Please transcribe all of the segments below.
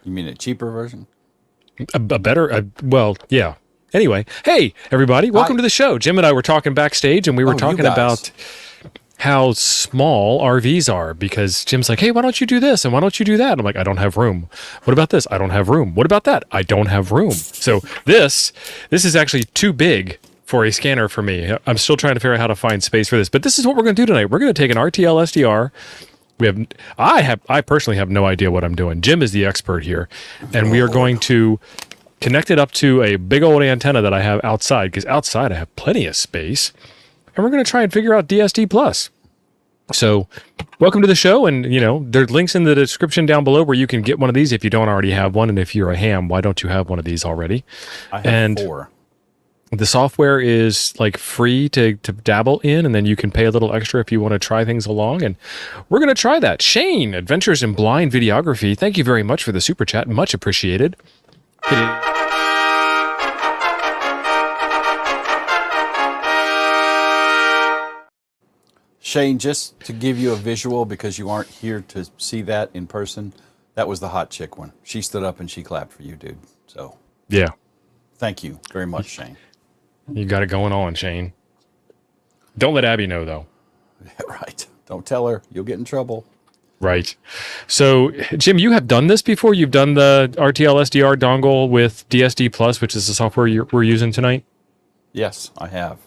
You mean a cheaper version? A better, well, yeah. Anyway, hey, everybody, welcome Hi. to the show. Jim and I were talking backstage, and we were Oh, you talking guys. about how small RVs are because Jim's like, hey, why don't you do this? And why don't you do that? And I'm like, I don't have room. What about this? I don't have room. What about that? I don't have room. So this is actually too big for a scanner for me. I'm still trying to figure out how to find space for this, but this is what we're going to do tonight. We're going to take an RTL-SDR. I personally have no idea what I'm doing. Jim is the expert here, and we are going to connect it up to a big old antenna that I have outside, because outside I have plenty of space, and we're going to try and figure out DSD plus. So welcome to the show. And there's links in the description down below where you can get one of these if you don't already have one. And if you're a ham, why don't you have one of these already? I have 4. The software is like free to dabble in, and then you can pay a little extra if you want to try things along. And we're going to try that. Shane, Adventures in Blind Videography, thank you very much for the super chat. Much appreciated. Shane, just to give you a visual, because you aren't here to see that in person, that was the hot chick one. She stood up and she clapped for you, dude. So Yeah. thank you very much, Shane. You got it going on, Shane. Don't let Abby know, though. Right. Don't tell her. You'll get in trouble. Right. So, Jim, you have done this before? You've done the RTL-SDR dongle with DSD Plus, which is the software we're using tonight? Yes, I have.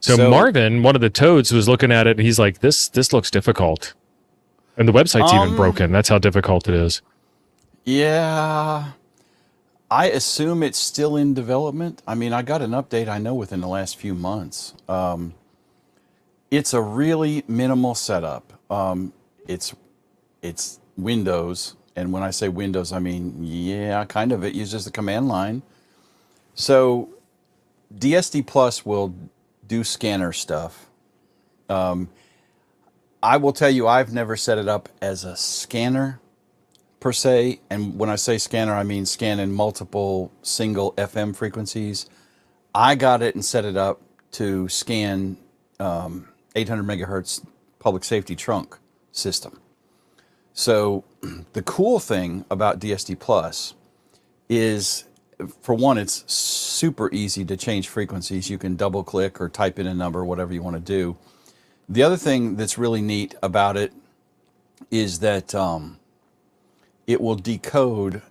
So Marvin, one of the toads, was looking at it, and he's like, this looks difficult. And the website's even broken. That's how difficult it is. Yeah. I assume it's still in development. I mean, I got an update, I know, within the last few months. It's a really minimal setup. It's Windows, and when I say Windows, I mean, yeah, kind of. It uses the command line. So DSD Plus will do scanner stuff. I will tell you, I've never set it up as a scanner per se, and when I say scanner, I mean scanning multiple single FM frequencies. I got it and set it up to scan 800 megahertz public safety trunk system. So the cool thing about DSD Plus is, for one, it's super easy to change frequencies. You can double click or type in a number, whatever you want to do. The other thing that's really neat about it is that it will decode,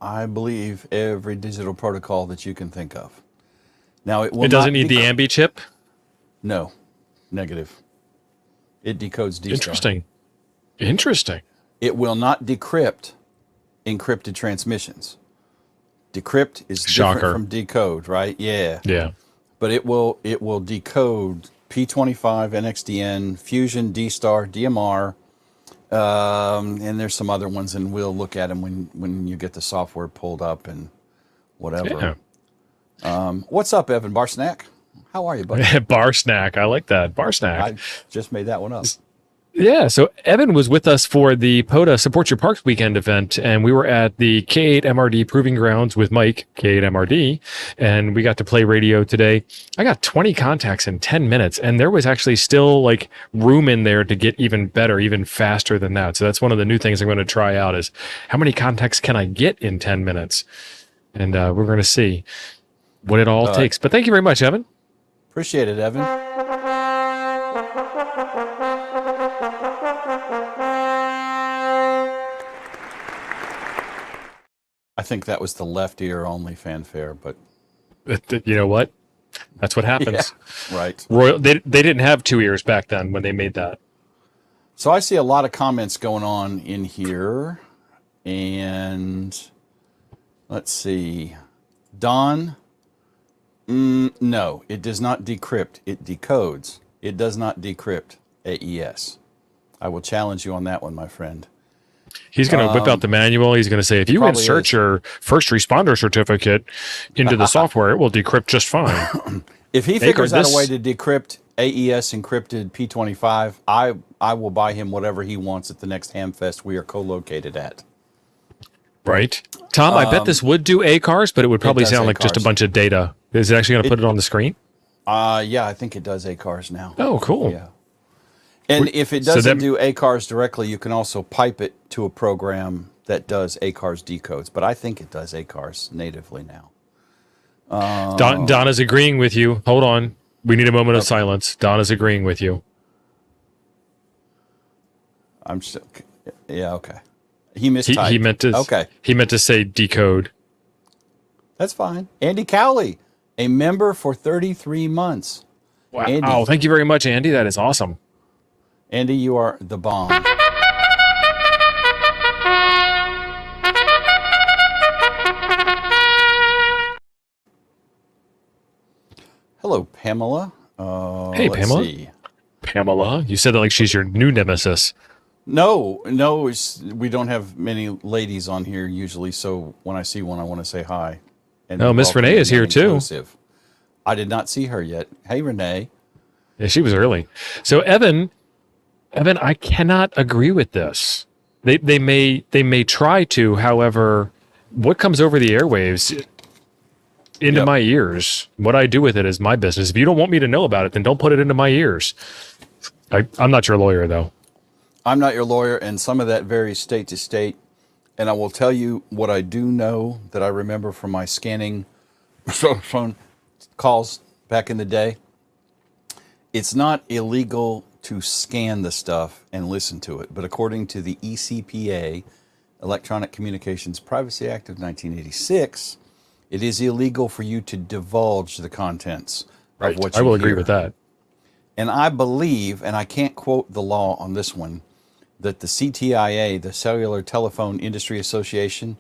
I believe, every digital protocol that you can think of. Now, it doesn't need the ambi chip? No, negative. It decodes D-Star. Interesting. It will not decrypt encrypted transmissions. Decrypt is different from decode, right? Yeah. Yeah. But it will decode P25, NXDN, Fusion, D-Star, DMR, and there's some other ones, and we'll look at them when you get the software pulled up and whatever. Yeah. What's up, Evan Barsnack? How are you, buddy? Bar snack. I like that. Bar snack. I just made that one up. Yeah, so Evan was with us for the POTA Support Your Parks weekend event, and we were at the K8MRD Proving Grounds with Mike, K8MRD, and we got to play radio today. I got 20 contacts in 10 minutes, and there was actually still like room in there to get even better, even faster than that. So that's one of the new things I'm going to try out is how many contacts can I get in 10 minutes? And we're going to see what it all takes. But thank you very much, Evan. Appreciate it, Evan. I think that was the left ear only fanfare, but you know what? That's what happens. Yeah, right. They didn't have 2 ears back then when they made that. So I see a lot of comments going on in here, and let's see. Don, no, it does not decrypt. It decodes. It does not decrypt AES. I will challenge you on that one, my friend. He's going to whip out the manual. He's going to say, if you insert your first responder certificate into the software, it will decrypt just fine. If he figures out a way to decrypt AES encrypted P25, I will buy him whatever he wants at the next Hamfest we are co-located at. Right. Tom, I bet this would do ACARs, but it would probably sound like just a bunch of data. Is it actually going to put it on the screen? Yeah, I think it does ACARs now. Oh, cool. Yeah. And if it doesn't do ACARs directly, you can also pipe it to a program that does ACARS decodes, but I think it does ACARS natively now. Donna's agreeing with you. Hold on. We need a moment of silence. Donna's agreeing with you. I'm still, yeah, okay. He mistyped. He meant to say decode. That's fine. Andy Cowley, a member for 33 months. Wow. Andy, Thank you very much, Andy. That is awesome. Andy, you are the bomb. Hello, Pamela. Hey, let's Pamela. see. Pamela, you said that like she's your new nemesis. No, we don't have many ladies on here usually, so when I see one, I want to say hi. And Miss Renee is here too. I did not see her yet. Hey, Renee. Yeah, she was early. So Evan, I cannot agree with this. They may try to, however, what comes over the airwaves into my ears, what I do with it is my business. If you don't want me to know about it, then don't put it into my ears. I'm not your lawyer, though. I'm not your lawyer, and some of that varies state to state. And I will tell you what I do know that I remember from my scanning phone calls back in the day. It's not illegal to scan the stuff and listen to it, but according to the ECPA, Electronic Communications Privacy Act of 1986, it is illegal for you to divulge the contents of what you I will hear. agree with that. And I believe, and I can't quote the law on this one, that the CTIA, the Cellular Telephone Industry Association,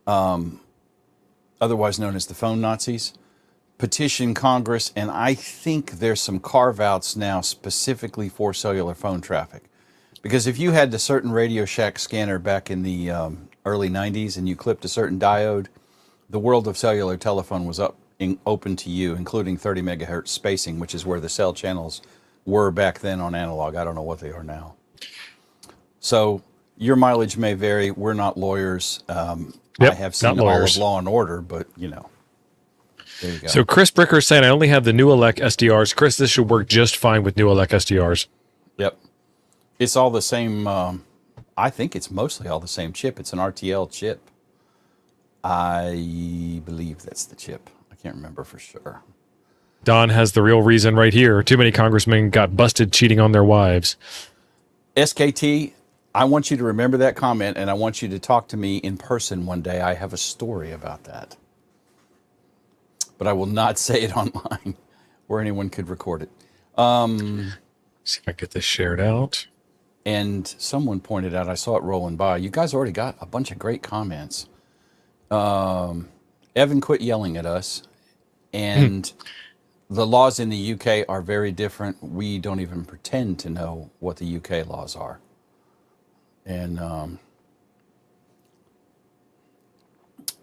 otherwise known as the Phone Nazis, petitioned Congress, and I think there's some carve-outs now specifically for cellular phone traffic. Because if you had the certain Radio Shack scanner back in the early 90s and you clipped a certain diode, the world of cellular telephone was open to you, including 30 megahertz spacing, which is where the cell channels were back then on analog. I don't know what they are now. So your mileage may vary. We're not lawyers. I have seen all of Law and Order, but you know. There you go. So Chris Bricker is saying, I only have the New Elec SDRs. Chris, this should work just fine with New Elec SDRs. Yep. It's all the same. I think it's mostly all the same chip. It's an RTL chip. I believe that's the chip. I can't remember for sure. Don has the real reason right here. Too many congressmen got busted cheating on their wives. SKT, I want you to remember that comment, and I want you to talk to me in person one day. I have a story about that. But I will not say it online where anyone could record it. See if I get this shared out. And someone pointed out, I saw it rolling by. You guys already got a bunch of great comments. Evan quit yelling at us. And the laws in the UK are very different. We don't even pretend to know what the UK laws are. And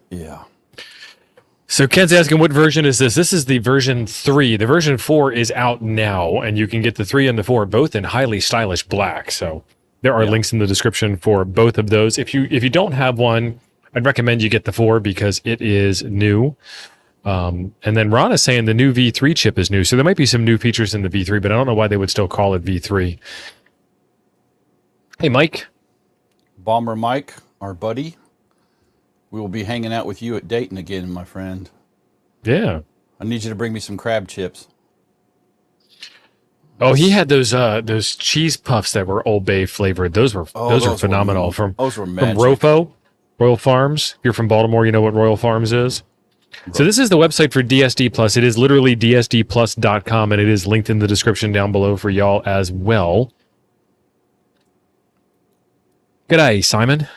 yeah. So Ken's asking, what version is this? This is the version 3. The version 4 is out now, and you can get the 3 and the 4 both in highly stylish black. So there are links in the description for both of those. If you don't have one, I'd recommend you get the 4 because it is new. And then Ron is saying the new V3 chip is new. So there might be some new features in the V3, but I don't know why they would still call it V3. Hey, Mike. Bomber Mike, our buddy. We will be hanging out with you at Dayton again, my friend. Yeah. I need you to bring me some crab chips. Oh, he had those cheese puffs that were Old Bay flavored. Those were phenomenal. Those were magic. From Rofo, Royal Farms. If you're from Baltimore, you know what Royal Farms is. So this is the website for DSD Plus. It is literally dsdplus.com, and it is linked in the description down below for y'all as well. G'day, Simon.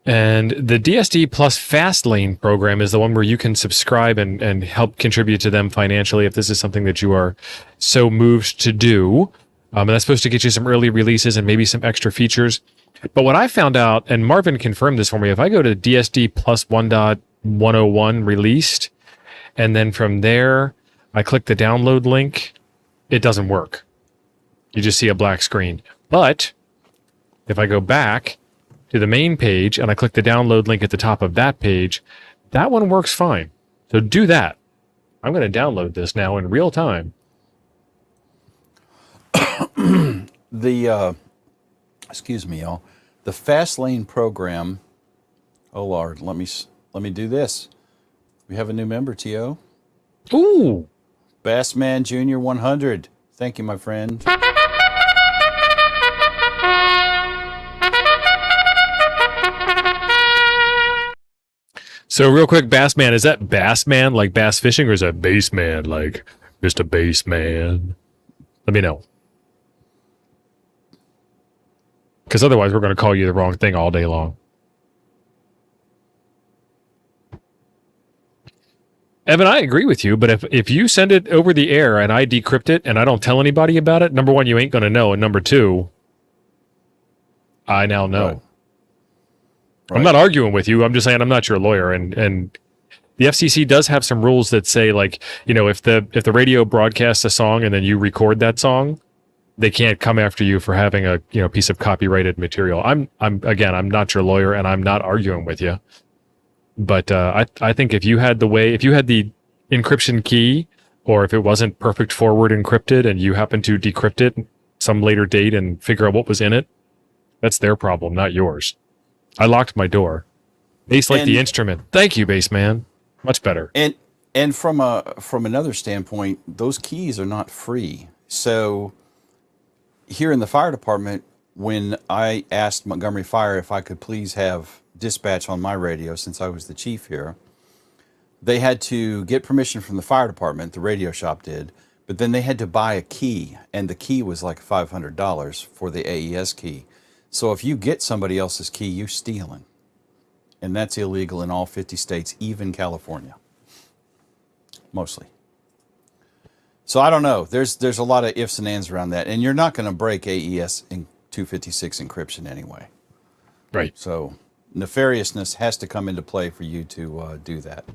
And the DSD Plus Fast Lane program is the one where you can subscribe and help contribute to them financially if this is something that you are so moved to do. And that's supposed to get you some early releases and maybe some extra features. But what I found out, and Marvin confirmed this for me, if I go to DSD Plus 1.101 released, and then from there, I click the download link, it doesn't work. You just see a black screen. But if I go back to the main page and I click the download link at the top of that page, that one works fine. So do that. I'm going to download this now in real time. Excuse me, y'all. The Fast Lane program Oh Lord, let me do this. We have a new member, T.O. Ooh. Bassman Jr. 100. Thank you, my friend. So real quick, Bassman, is that Bassman like bass fishing, or is that Bassman like Mr. Bassman? Let me know. Because otherwise we're going to call you the wrong thing all day long. Evan, I agree with you, but if you send it over the air and I decrypt it and I don't tell anybody about it, number one, you ain't going to know, and number two, I now know. Right. I'm not arguing with you. I'm just saying I'm not your lawyer, and the FCC does have some rules that say, like, you know, if the radio broadcasts a song and then you record that song, they can't come after you for having a, you know, piece of copyrighted material. I'm not your lawyer, and I'm not arguing with you. But I think if you had the encryption key, or if it wasn't perfect forward encrypted and you happen to decrypt it some later date and figure out what was in it, that's their problem, not yours. I locked my door. Bass like the instrument. Thank you, bass man. Much better. And from another standpoint, those keys are not free. So here in the fire department, when I asked Montgomery Fire if I could please have dispatch on my radio, since I was the chief here, they had to get permission from the fire department, the radio shop did, but then they had to buy a key, and the key was like $500 for the AES key. So if you get somebody else's key, you're stealing. And that's illegal in all 50 states, even California. Mostly. So I don't know. There's a lot of ifs and ands around that. And you're not going to break AES in 256 encryption anyway. Right. So nefariousness has to come into play for you to do that.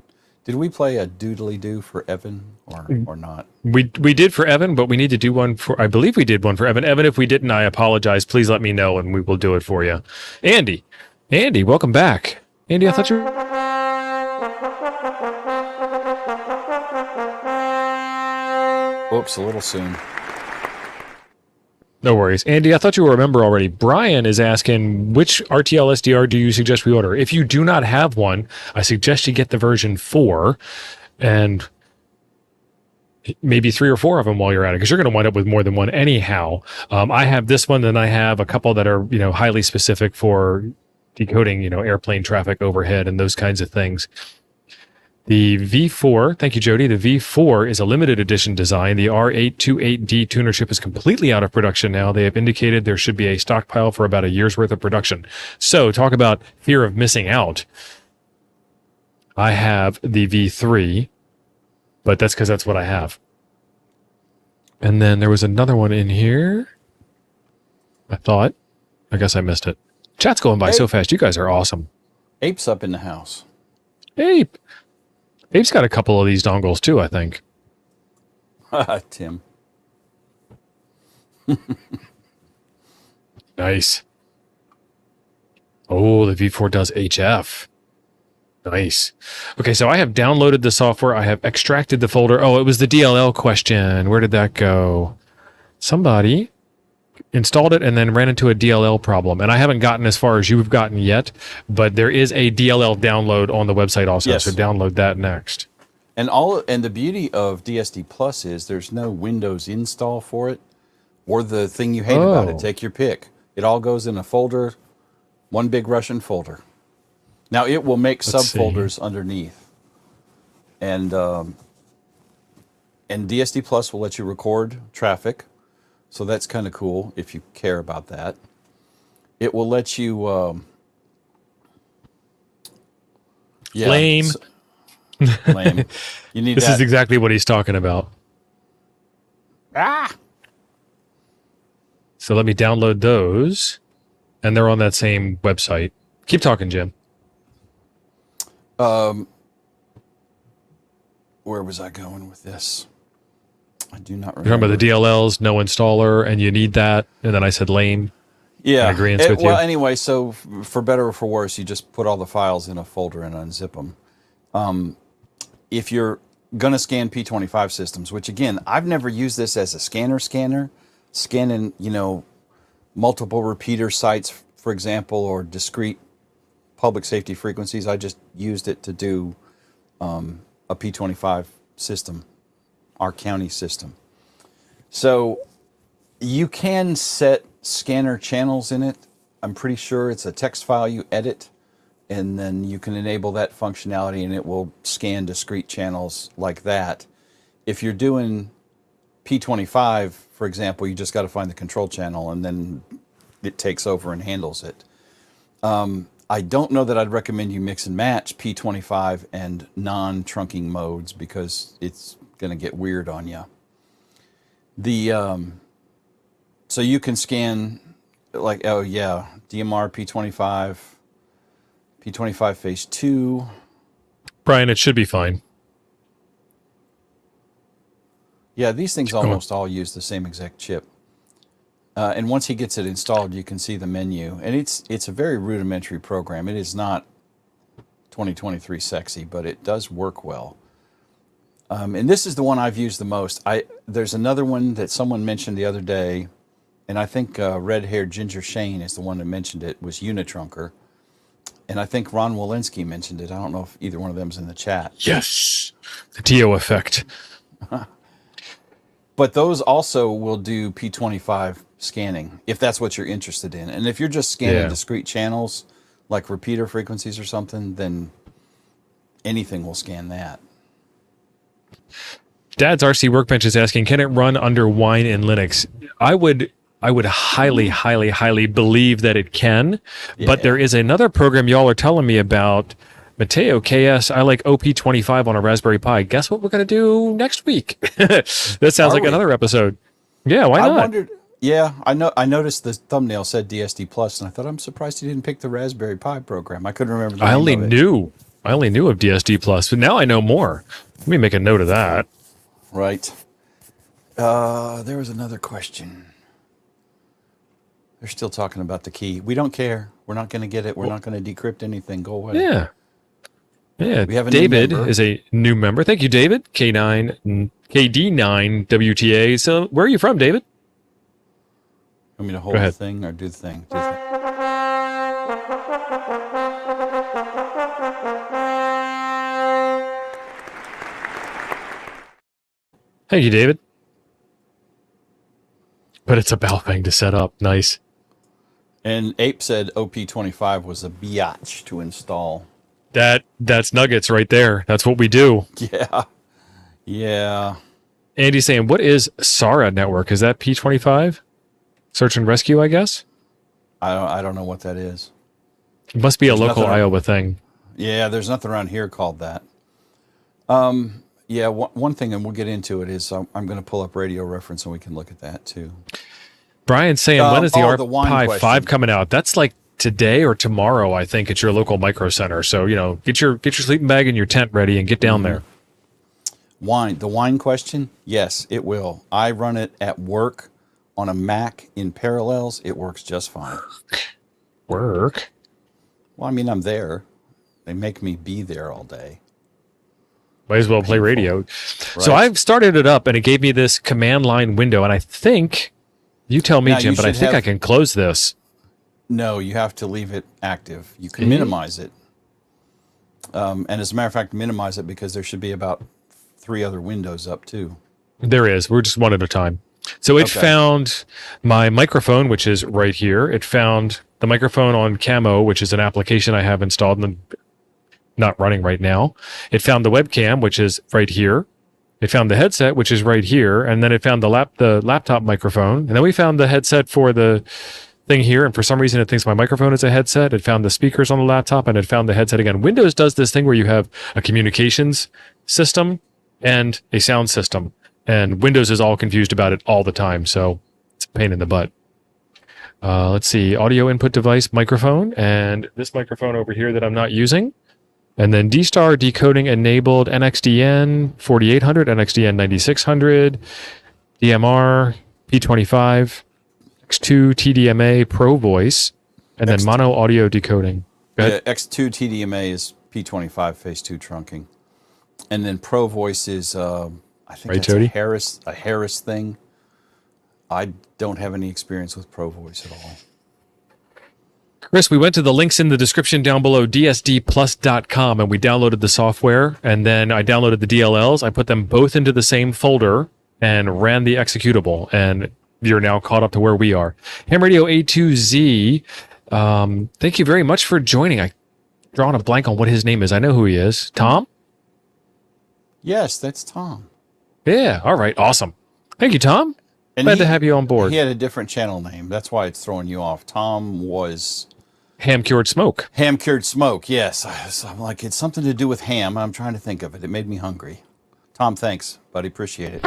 Did we play a doodly-doo for Evan or not? We did for Evan, but we need to do one for, I believe we did one for Evan. Evan, if we didn't, I apologize. Please let me know and we will do it for you. Andy, welcome back. Andy, I thought you... Whoops, a little soon. No worries. Andy, I thought you were a member already. Brian is asking, which RTL-SDR do you suggest we order? If you do not have one, I suggest you get the version 4 and maybe 3 or 4 of them while you're at it, because you're going to wind up with more than one anyhow. I have this one, then I have a couple that are, you know, highly specific for decoding, you know, airplane traffic overhead and those kinds of things. The V4, thank you, Jody. The V4 is a limited edition design. The R828D tuner chip is completely out of production now. They have indicated there should be a stockpile for about a year's worth of production. So talk about fear of missing out. I have the V3, but that's because that's what I have. And then there was another one in here. I thought. I guess I missed it. Chat's going by so fast. You guys are awesome. Ape's up in the house. Ape. Ape's got a couple of these dongles too, I think. Tim. Nice. Oh, the V4 does HF. Nice. Okay, so I have downloaded the software. I have extracted the folder. Oh, it was the DLL question. Where did that go? Somebody installed it and then ran into a DLL problem. And I haven't gotten as far as you've gotten yet, but there is a DLL download on the website also. Yes. So download that next. And the beauty of DSD Plus is there's no Windows install for it or the thing you hate about it. Take your pick. It all goes in a folder, one big Russian folder. Now it will make subfolders underneath. And DSD Plus will let you record traffic. So that's kind of cool if you care about that. It will let you... Lame. Lame. You need this is exactly what he's talking about. Ah! So let me download those. And they're on that same website. Keep talking, Jim. Where was I going with this? I do not remember. You're talking about the DLLs, no installer, and you need that. And then I said lame. Yeah. In agreement with you. Well, anyway, so for better or for worse, you just put all the files in a folder and unzip them. If you're going to scan P25 systems, which again, I've never used this as a scanner, scanning, you know, multiple repeater sites, for example, or discrete public safety frequencies. I just used it to do a P25 system, our county system. So you can set scanner channels in it. I'm pretty sure it's a text file you edit, and then you can enable that functionality and it will scan discrete channels like that. If you're doing P25, for example, you just got to find the control channel and then it takes over and handles it. I don't know that I'd recommend you mix and match P25 and non-trunking modes because it's going to get weird on you. So you can scan like, oh yeah, DMR P25, P25 phase 2. Brian, it should be fine. Yeah, these things almost all use the same exact chip. And once he gets it installed, you can see the menu. And it's a very rudimentary program. It is not 2023 sexy, but it does work well. And this is the one I've used the most. There's another one that someone mentioned the other day, and I think red-haired Ginger Shane is the one that mentioned it, was Unitrunker. And I think Ron Walensky mentioned it. I don't know if either one of them's in the chat. Yes, the TO effect. But those also will do P25 scanning, if that's what you're interested in. And if you're just scanning discrete channels, like repeater frequencies or something, then anything will scan that. Dad's RC Workbench is asking, can it run under Wine in Linux? I would highly believe that it can, but there is another program y'all are telling me about. Mateo KS, I like OP25 on a Raspberry Pi. Guess what we're going to do next week? That sounds like another episode. Yeah, why not? I wondered. Yeah, I noticed the thumbnail said DSD Plus, and I thought, I'm surprised he didn't pick the Raspberry Pi program. I couldn't remember the name of it. I only knew of DSD Plus, but now I know more. Let me make a note of that. Right. There was another question. They're still talking about the key. We don't care. We're not going to get it. We're not going to decrypt anything. Go away. Yeah. Yeah. We have a David new member. is a new member. Thank you, David. KD9 WTA. So where are you from, David? Want me to hold the thing or do the thing? Do the thing. Thank you, David. But it's a Balfang to set up. Nice. And Ape said OP25 was a biatch to install. That's nuggets right there. That's what we do. Yeah. Yeah. Andy's saying, what is SARA network? Is that P25? Search and rescue, I guess? I don't know what that is. It must be a local Iowa thing. Yeah, there's nothing around here called that. Yeah, one thing, and we'll get into it, is I'm going to pull up radio reference and we can look at that too. Brian's saying, when is the Pi 5 coming out? That's like today or tomorrow, I think, at your local micro center. So, get your sleeping bag and your tent ready and get down there. The wine question? Yes, it will. I run it at work on a Mac in Parallels. It works just fine. Work? Well, I mean, I'm there. They make me be there all day. Might as well play radio. Right. So I've started it up and it gave me this command line window. And I think, you tell me, Jim, but I think I can close this. No, you have to leave it active. You can minimize it. And as a matter of fact, minimize it because there should be about 3 other windows up too. There is. We're just one at a time. So it found my microphone, which is right here. It found the microphone on Camo, which is an application I have installed and not running right now. It found the webcam, which is right here. It found the headset, which is right here. And then it found the laptop microphone. And then we found the headset for the thing here. And for some reason, it thinks my microphone is a headset. It found the speakers on the laptop and it found the headset again. Windows does this thing where you have a communications system and a sound system. And Windows is all confused about it all the time. So it's a pain in the butt. Let's see. Audio input device, microphone. And this microphone over here that I'm not using. And then D-Star decoding enabled NXDN 4800, NXDN 9600, DMR, P25, X2 TDMA Pro Voice, and then mono audio decoding. Yeah, X2 TDMA is P25 phase 2 trunking. And then Pro Voice is, I think that's a Harris thing. I don't have any experience with Pro Voice at all. Chris, we went to the links in the description down below, dsdplus.com, and we downloaded the software, and then I downloaded the DLLs. I put them both into the same folder and ran the executable, and you're now caught up to where we are. Ham Radio A2Z, thank you very much for joining. I drawn a blank on what his name is. I know who he is. Tom? Yes, that's Tom. Yeah, all right, awesome. Thank you, Tom. And Glad to have you on board. He had a different channel name. That's why it's throwing you off. Tom was... Ham Cured Smoke. Ham Cured Smoke, yes. So I'm like, it's something to do with ham. I'm trying to think of it. It made me hungry. Tom, thanks, buddy. Appreciate it.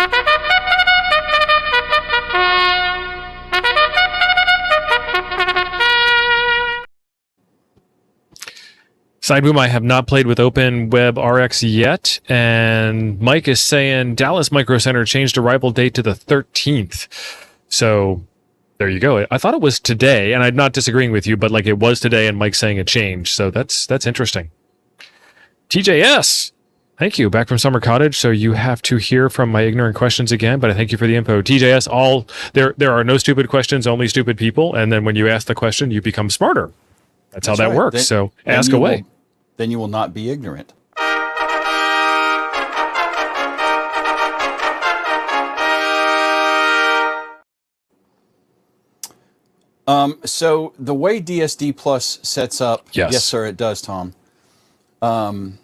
Sideboom, I have not played with OpenWebRX yet, and Mike is saying Dallas Micro Center changed arrival date to the 13th. So there you go. I thought it was today, and I'm not disagreeing with you, but like it was today, and Mike's saying it changed. So that's interesting. TJS, thank you. Back from Summer Cottage. So you have to hear from my ignorant questions again, but I thank you for the info. TJS, there are no stupid questions, only stupid people. And then when you ask the question, you become smarter. That's how that right. works. So ask away. Then you will not be ignorant. So the way DSD Plus sets up, yes, sir, it does, Tom. The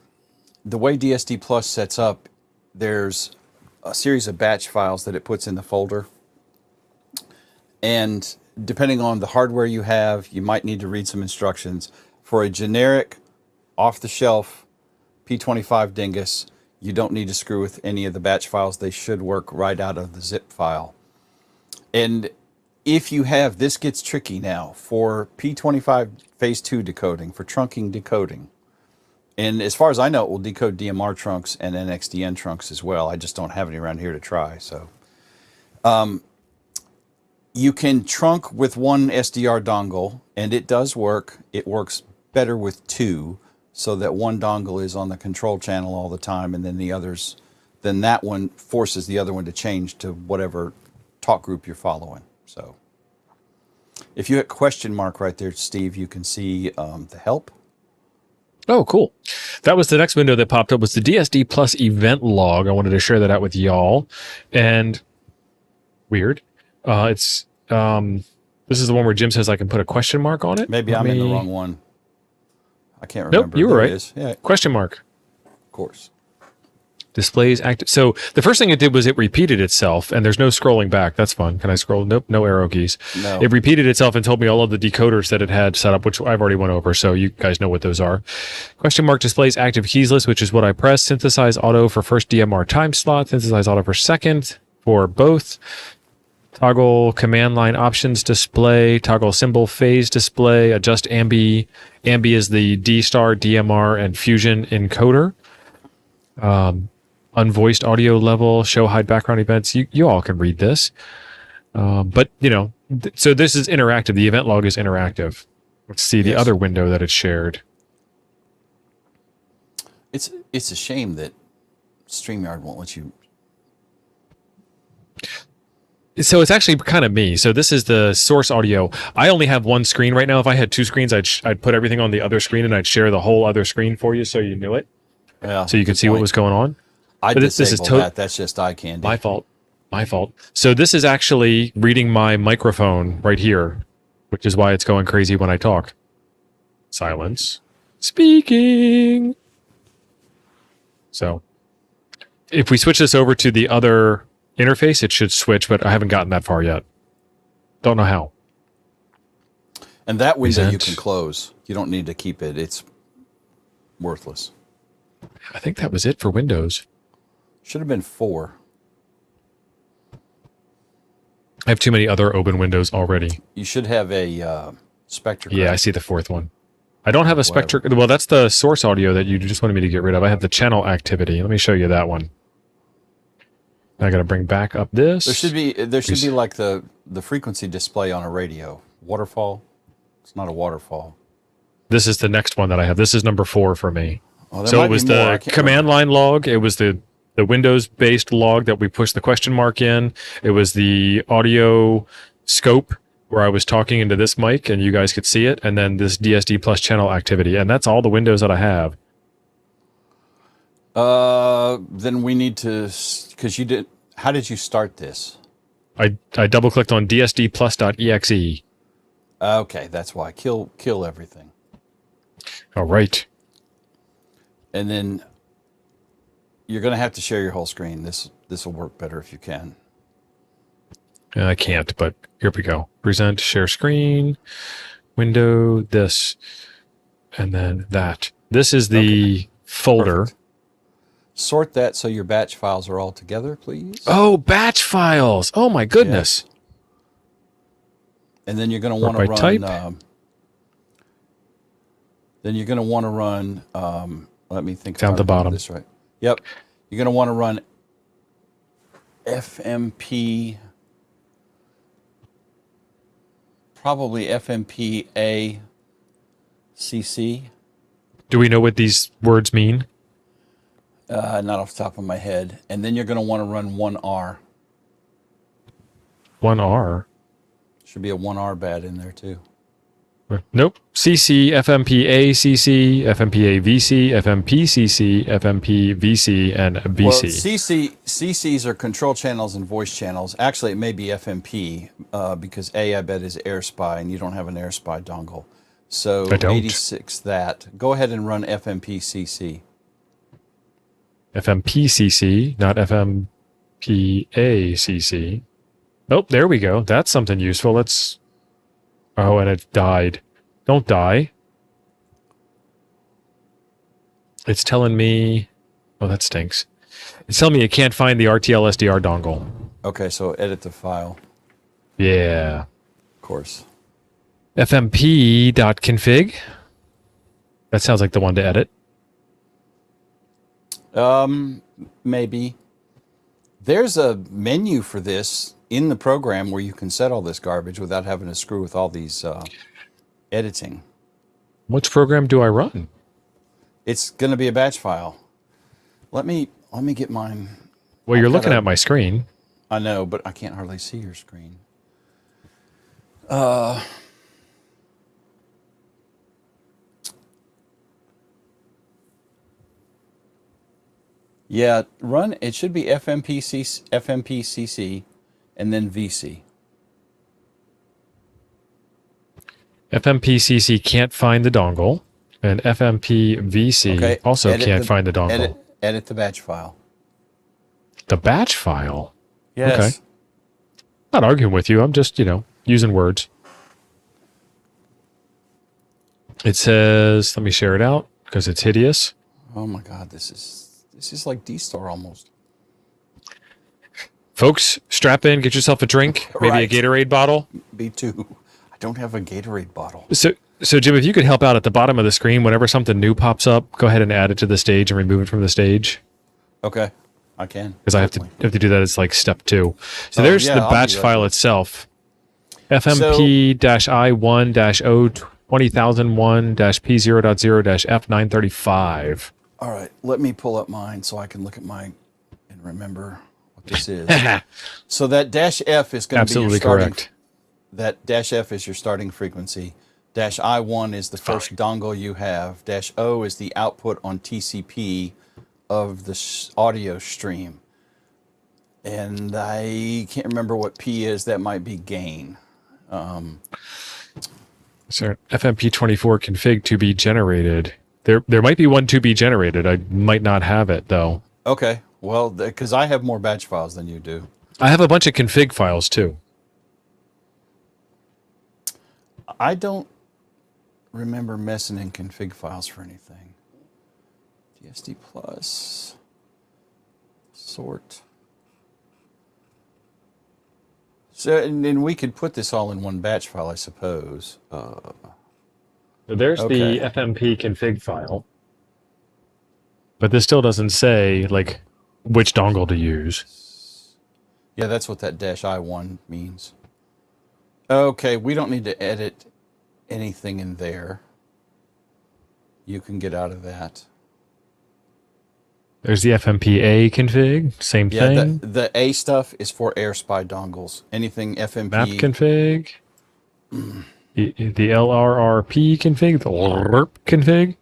way DSD Plus sets up, there's a series of batch files that it puts in the folder. And depending on the hardware you have, you might need to read some instructions. For a generic, off-the-shelf P25 Dingus, you don't need to screw with any of the batch files. They should work right out of the zip file. And if you have, this gets tricky now, for P25 Phase 2 decoding, for trunking decoding. And as far as I know, it will decode DMR trunks and NXDN trunks as well. I just don't have any around here to try. So you can trunk with one SDR dongle, and it does work. It works better with two, so that one dongle is on the control channel all the time, and then the others, then that one forces the other one to change to whatever talk group you're following. So if you hit question mark right there, Steve, you can see the help. Oh, cool. That was the next window that popped up, was the DSD Plus event log. I wanted to share that out with y'all. And weird. This is the one where Jim says I can put a question mark on it. Maybe I'm in the wrong one. I can't remember. Nope, you were there right. It is. Yeah. Question mark. Of course. Displays active. So the first thing it did was it repeated itself, and there's no scrolling back. That's fun. Can I scroll? Nope, no arrow keys. No. It repeated itself and told me all of the decoders that it had set up, which I've already went over, so you guys know what those are. Question mark displays active keys list, which is what I pressed. Synthesize auto for first DMR time slot. Synthesize auto for second for both. Toggle command line options display, toggle symbol phase display, adjust ambi. Ambi is the D-Star, DMR, and Fusion encoder. Unvoiced audio level, show hide background events. You all can read this. But, you know, so this is interactive. The event log is interactive. Let's see the other window that it shared. It's a shame that StreamYard won't let you. So it's actually kind of me. So this is the source audio. I only have one screen right now. If I had two screens, I'd put everything on the other screen and I'd share the whole other screen for you so you knew it. Yeah. So you could see what was going on. I disable that. That's just eye candy. My fault. My fault. So this is actually reading my microphone right here, which is why it's going crazy when I talk. Silence. Speaking. So if we switch this over to the other interface, it should switch, but I haven't gotten that far yet. Don't know how. And that window you can close. You don't need to keep it. It's worthless. I think that was it for Windows. Should have been 4. I have too many other open windows already. You should have a Spectre. Yeah, I see the fourth one. I don't have a Spectre. Well, that's the source audio that you just wanted me to get rid of. I have the channel activity. Let me show you that one. I got to bring back up this. There should be like the frequency display on a radio. Waterfall. It's not a waterfall. This is the next one that I have. This is number 4 for me. Oh, so it was the command line log. It was the Windows-based log that we pushed the question mark in. It was the audio scope where I was talking into this mic and you guys could see it, and then this DSD plus channel activity, and that's all the windows that I have. Then we need to, because you did. How did you start this? I double clicked on DSD plus.exe. Okay, that's why. Kill everything. All right. And then you're going to have to share your whole screen. This will work better if you can. I can't, but here we go. Present, share screen, window, this, and then that. This is the folder. Perfect. Sort that so your batch files are all together, please. Oh, batch files. Oh, my goodness. Yes. And then you're going to want to run. Type. Then you're going to want to run. Let me think. Down the bottom. This right. Yep. You're going to want to run FMP. Probably FMP ACC. Do we know what these words mean? Not off the top of my head. And then you're going to want to run 1R. 1R. Should be a 1R bad in there too. Nope. CC, FMPA, CC, FMPA, VC, FMPCC, FMP, VC, and BC. Well, CCs are control channels and voice channels. Actually, it may be FMP because I bet, is AirSpy, and you don't have an AirSpy dongle. So I don't. 86 that. Go ahead and run FMPCC. FMPCC, not FMPACC. Oh, there we go. That's something useful. Let's... Oh, and it died. Don't die. It's telling me... Oh, that stinks. It's telling me it can't find the RTL-SDR dongle. Okay, so edit the file. Yeah. Of course. FMP.config. That sounds like the one to edit. Maybe. There's a menu for this in the program where you can set all this garbage without having to screw with all these editing. Which program do I run? It's going to be a batch file. Let me get mine. Well, you're looking at my screen. I know, but I can't hardly see your screen. Yeah, run. It should be FMPCC, and then VC. FMPCC can't find the dongle, and FMPVC also can't find the dongle. Edit the batch file. The batch file? Yes. Okay. Not arguing with you. I'm just, using words. It says, let me share it out because it's hideous. Oh my God, this is like D-Star almost. Folks, strap in, get yourself a drink, maybe Right. a Gatorade bottle. Me too. I don't have a Gatorade bottle. So Jim, if you could help out at the bottom of the screen, whenever something new pops up, go ahead and add it to the stage and remove it from the stage. Okay, I can. Because I have to do that as like step 2. So there's the batch file itself. FMP-I1-020,001-P0.0-F935. All right, let me pull up mine so I can look at mine and remember what this is. So that -F is going to be your starting. Correct. That -F is your starting frequency. -I1 is the first dongle you have. -O is the output on TCP of the audio stream. And I can't remember what P is. That might be gain. So FMP24 config to be generated. There might be one to be generated. I might not have it, though. Okay, well, because I have more batch files than you do. I have a bunch of config files, too. I don't remember messing in config files for anything. DSD plus sort. So, and then we could put this all in one batch file, I suppose. There's the FMP config file. But this still doesn't say, like, which dongle to use. Yeah, that's what that -I1 means. Okay, we don't need to edit anything in there. You can get out of that. There's the FMPA config, same thing. The A stuff is for AirSpy dongles. Anything FMP. Map config. The LRRP config, the LRRP config.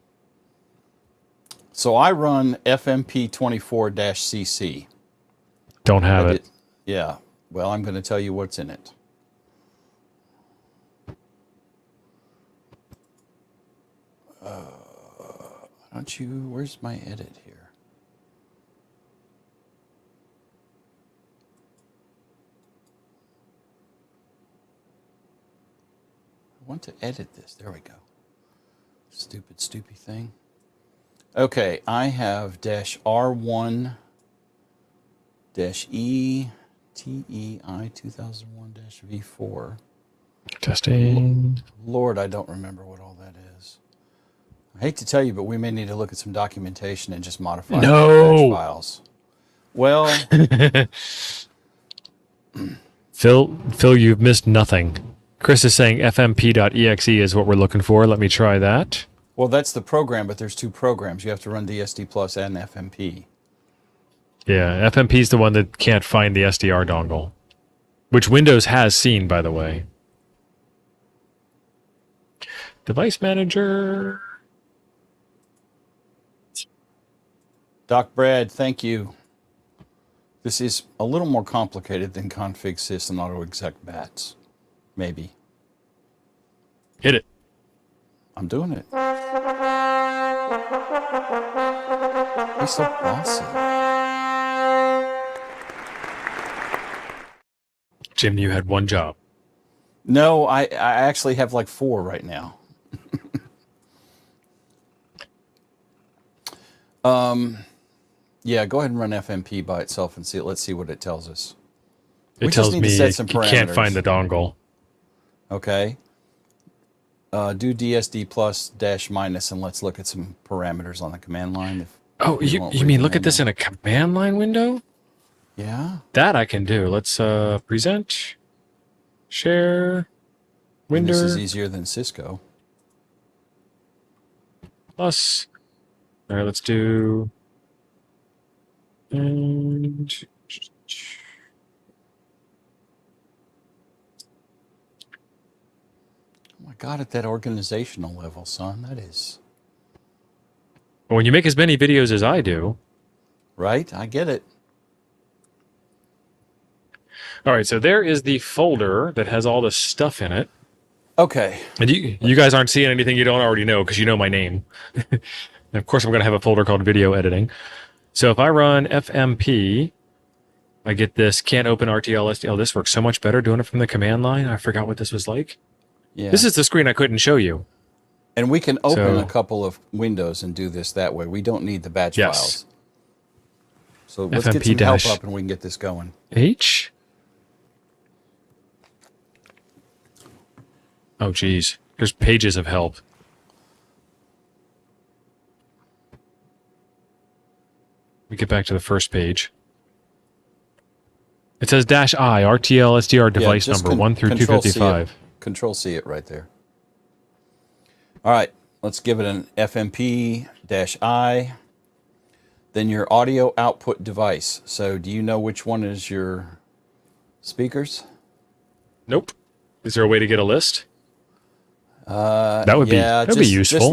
So I run FMP24-CC. Don't have it. Yeah. Well, I'm going to tell you what's in it. Don't you? Where's my edit here? I want to edit this. There we go. Stupid thing. Okay, I have -R1 -E TEI 2001-V4. Testing. Lord, I don't remember what all that is. I hate to tell you, but we may need to look at some documentation and just modify the batch files. Well, Phil, you've missed nothing. Chris is saying fmp.exe is what we're looking for. Let me try that. well, that's the program, but there's two programs. You have to run DSD Plus and FMP. Yeah, FMP is the one that can't find the SDR dongle, which Windows has seen, by the way. Device manager. Doc Brad, thank you. This is a little more complicated than config sys and autoexec bats. Maybe. Hit it. I'm doing it. He's so bossy. Jim, you had one job. No, I actually have like 4 right now. Yeah, go ahead and run FMP by itself and see it. Let's see what it tells us. It tells me you can't find the dongle. Okay. Do DSD plus -- and let's look at some parameters on the command line. Oh, you mean look at this in a command line window? Yeah. That I can do. Let's present, share, window. This is easier than Cisco. Plus. All right, let's do. And Oh my God, at that organizational level, son, that is... when you make as many videos as I do. Right? I get it. All right, so there is the folder that has all the stuff in it. Okay. And you guys aren't seeing anything you don't already know because you know my name. And of course, I'm going to have a folder called video editing. So if I run FMP, I get this can't open RTL-SDR. Oh, this works so much better doing it from the command line. I forgot what this was like. Yeah. This is the screen I couldn't show you. And we can open a couple of windows and do this that way. We don't need the batch files. So let's get some help up and we can get this going. H? Oh, geez. There's pages of help. We get back to the first page. It says -I, RTL-SDR device number 1 through 255. Control-C it right there. All right, let's give it an FMP-I. Then your audio output device. So do you know which one is your speakers? Nope. Is there a way to get a list? That would be useful.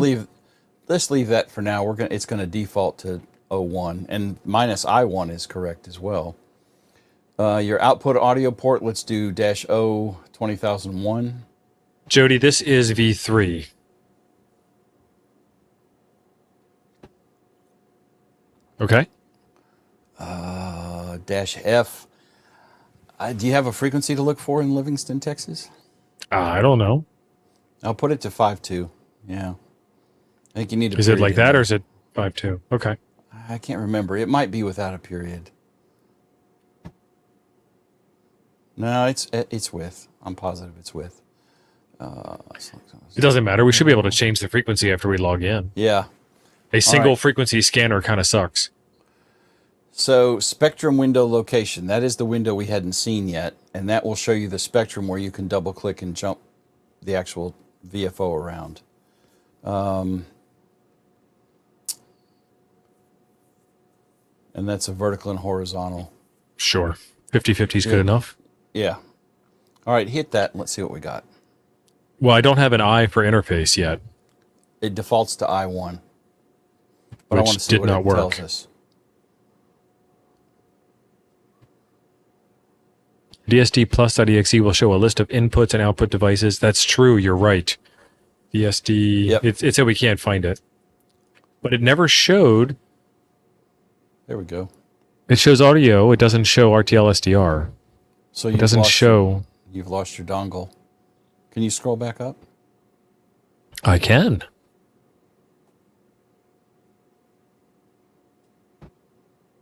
Let's leave that for now. It's gonna default to 01, and -I1 is correct as well. Your output audio port, let's do -O 20001. Jody, this is V3. Okay. -F. Do you have a frequency to look for in Livingston, Texas? I don't know. I'll put it to 5.2. Yeah. I think you need a Is period it like that or is it 5.2? Okay. I can't remember. It might be without a period. No, it's with. I'm positive it's with. It doesn't matter. We should be able to change the frequency after we log in. Yeah. A single frequency scanner kind of sucks. So spectrum window location, that is the window we hadn't seen yet, and that will show you the spectrum where you can double click and jump the actual VFO around. And that's a vertical and horizontal. Sure. 50/50 is good enough. Yeah. All right, hit that and let's see what we got. Well, I don't have an I for interface yet. It defaults to I1. But I want to see what it tells us. DSD plus.exe will show a list of inputs and output devices. That's true. You're right. DSD. Yep. It said we can't find it. But it never showed. There we go. It shows audio. It doesn't show RTL-SDR. So it doesn't show. You've lost your dongle. Can you scroll back up? I can.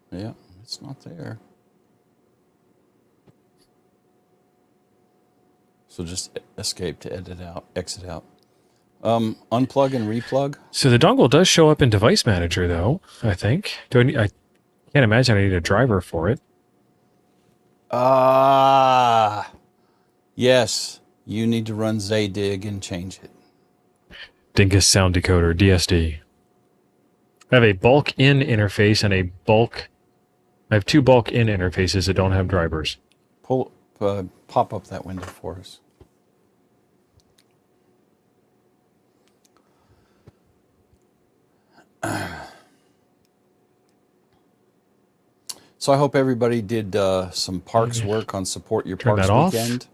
Yeah, it's not there. So just escape to exit out. Unplug and replug. So the dongle does show up in Device Manager, though, I think. I can't imagine I need a driver for it. Yes. You need to run Zadig and change it. Dingus Sound Decoder, DSD. I have a bulk in interface and a bulk... I have two bulk in interfaces that don't have drivers. Pop up that window for us. So I hope everybody did some parks work on Support Your Parks Weekend.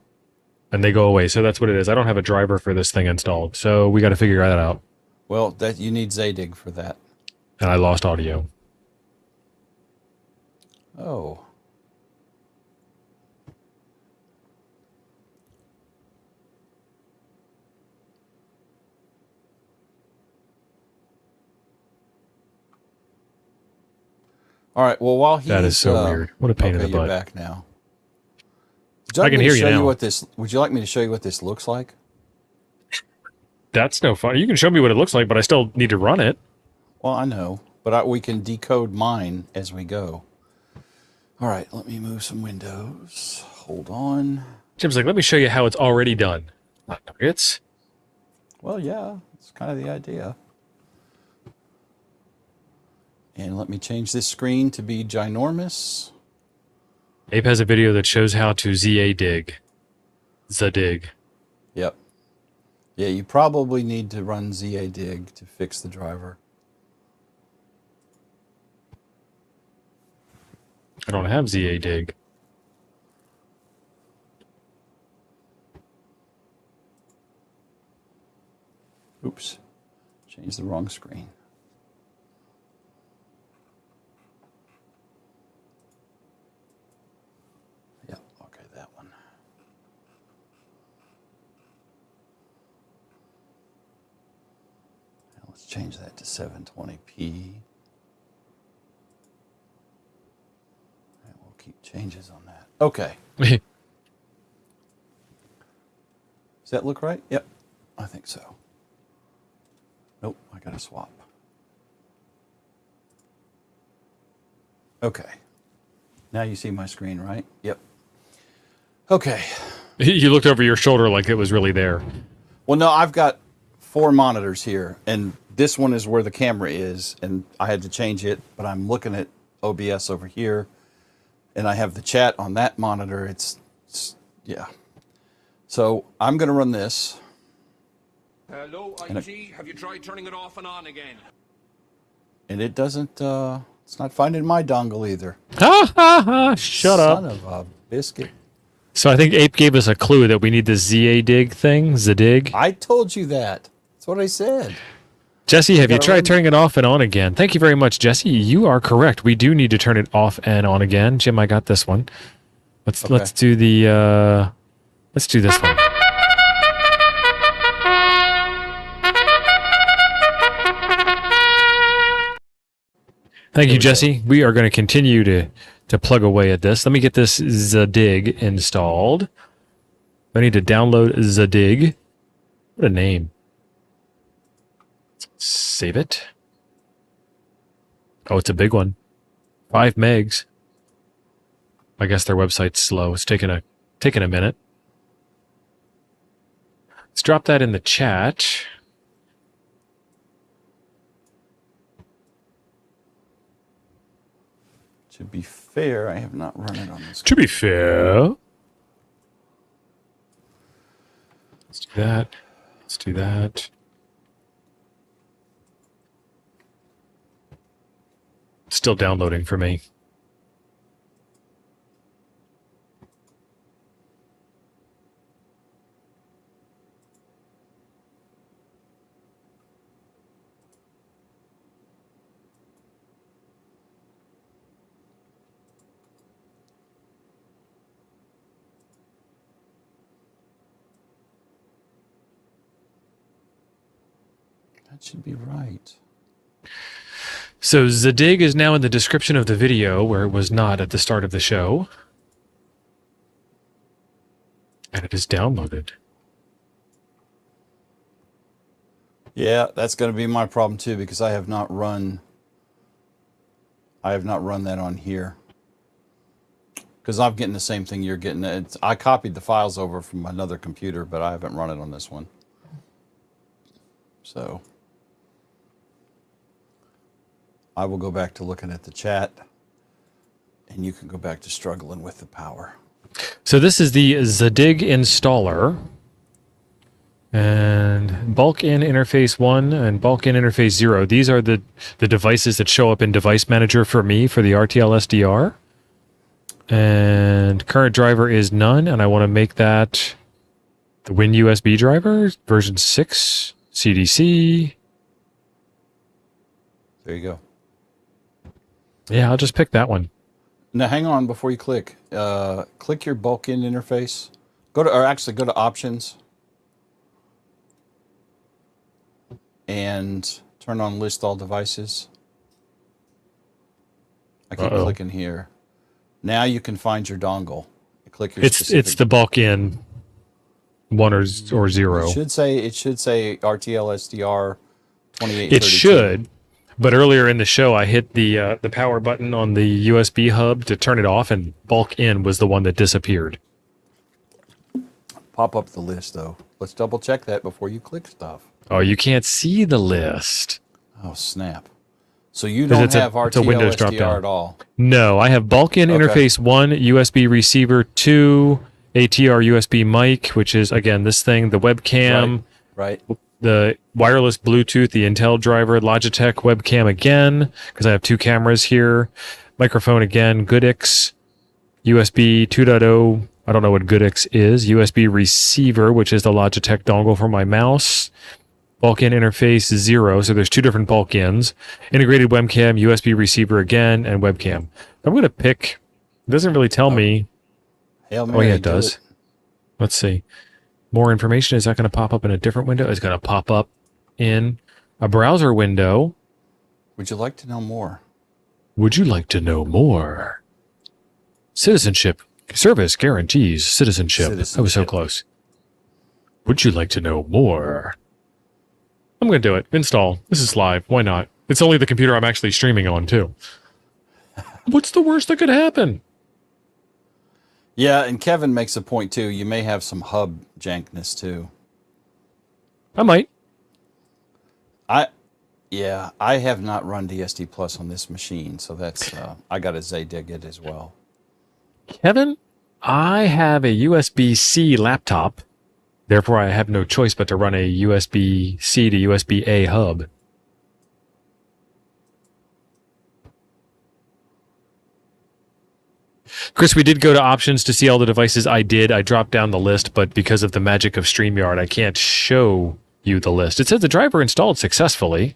And they go away. So that's what it is. I don't have a driver for this thing installed. So we got to figure that out. Well, you need Zadig for that. And I lost audio. Oh. All right. Well, while that is so weird. What a pain in the butt. You're back now. I can hear you now. Would you like me to show you what this looks like? That's no fun. You can show me what it looks like, but I still need to run it. Well, I know, but we can decode mine as we go. All right. Let me move some windows. Hold on. Jim's like, let me show you how it's already done. Not nuggets. Well, yeah. It's kind of the idea. And let me change this screen to be ginormous. Abe has a video that shows how to Zadig. Zadig. Yep. Yeah, you probably need to run Zadig to fix the driver. I don't have Zadig. Oops. Changed the wrong screen. Change that to 720p. And we'll keep changes on that. Okay. Does that look right? Yep. I think so. Nope, I got to swap. Okay. Now you see my screen, right? Yep. Okay. You looked over your shoulder like it was really there. Well, no, I've got 4 monitors here, and this one is where the camera is, and I had to change it, but I'm looking at OBS over here, and I have the chat on that monitor. It's yeah. So I'm going to run this. Hello, IT. Have you tried turning it off and on again? And it doesn't, it's not finding my dongle either. Ha ha ha, shut up. Son of a biscuit. So I think Ape gave us a clue that we need the Zadig thing, Zadig. I told you that. That's what I said. Jesse, have you tried turning it off and on again? Thank you very much, Jesse. You are correct. We do need to turn it off and on again. Jim, I got this one. Let's do the let's do this one. Thank you, Jesse. We are going to continue to plug away at this. Let me get this Zadig installed. I need to download Zadig. What a name. Save it. Oh, it's a big one. 5 megs. I guess their website's slow. It's taking a minute. Let's drop that in the chat. To be fair, I have not run it on this. To be fair. Let's do that. do that. Still downloading for me. That should be right. So Zadig is now in the description of the video, where it was not at the start of the show. And it is downloaded. Yeah, that's going to be my problem too, because I have not run that on here. Because I'm getting the same thing you're getting. I copied the files over from another computer, but I haven't run it on this one. So I will go back to looking at the chat, and you can go back to struggling with the power. So this is the Zadig installer. And bulk in interface 1 and bulk in interface 0. These are the devices that show up in device manager for me for the RTL-SDR. And current driver is none, and I want to make that the WinUSB driver, version 6, CDC. There you go. Yeah, I'll just pick that one. Now, hang on before you click. Click your bulk in interface. Go to options. And turn on list all devices. I keep clicking here. Now you can find your dongle. You click your It's the bulk in 1 or 0. It should say RTL-SDR 2832. It should, but earlier in the show I hit the power button on the USB hub to turn it off, and bulk in was the one that disappeared. Pop up the list though. Let's double check that before you click stuff. Oh, you can't see the list. Oh, snap. So you don't have RTL-SDR at all? No, I have bulk in interface 1, USB receiver 2, ATR USB mic, which is, again, this thing, the webcam, right. The wireless Bluetooth, the Intel driver, Logitech webcam again, because I have 2 cameras here, microphone again, Goodix, USB 2.0, I don't know what Goodix is, USB receiver, which is the Logitech dongle for my mouse, bulk in interface 0, so there's 2 different bulk ins. Integrated webcam, USB receiver again, and webcam. I'm going to pick, it doesn't really tell me. Hail Mary, yeah, it does. Let's see. More information, is that going to pop up in a different window? It's going to pop up in a browser window. Would you like to know more? Would you like to know more? Citizenship. Service guarantees citizenship. I was so close. Would you like to know more? I'm going to do it. Install. This is live. Why not? It's only the computer I'm actually streaming on, too. What's the worst that could happen? Yeah, and Kevin makes a point, too. You may have some hub jankness, too. I might. I have not run DSD Plus on this machine, so that's, I got a Zadig it as well. Kevin, I have a USB-C laptop. Therefore, I have no choice but to run a USB-C to USB-A hub. Chris, we did go to options to see all the devices. I did. I dropped down the list, but because of the magic of StreamYard, I can't show you the list. It says the driver installed successfully.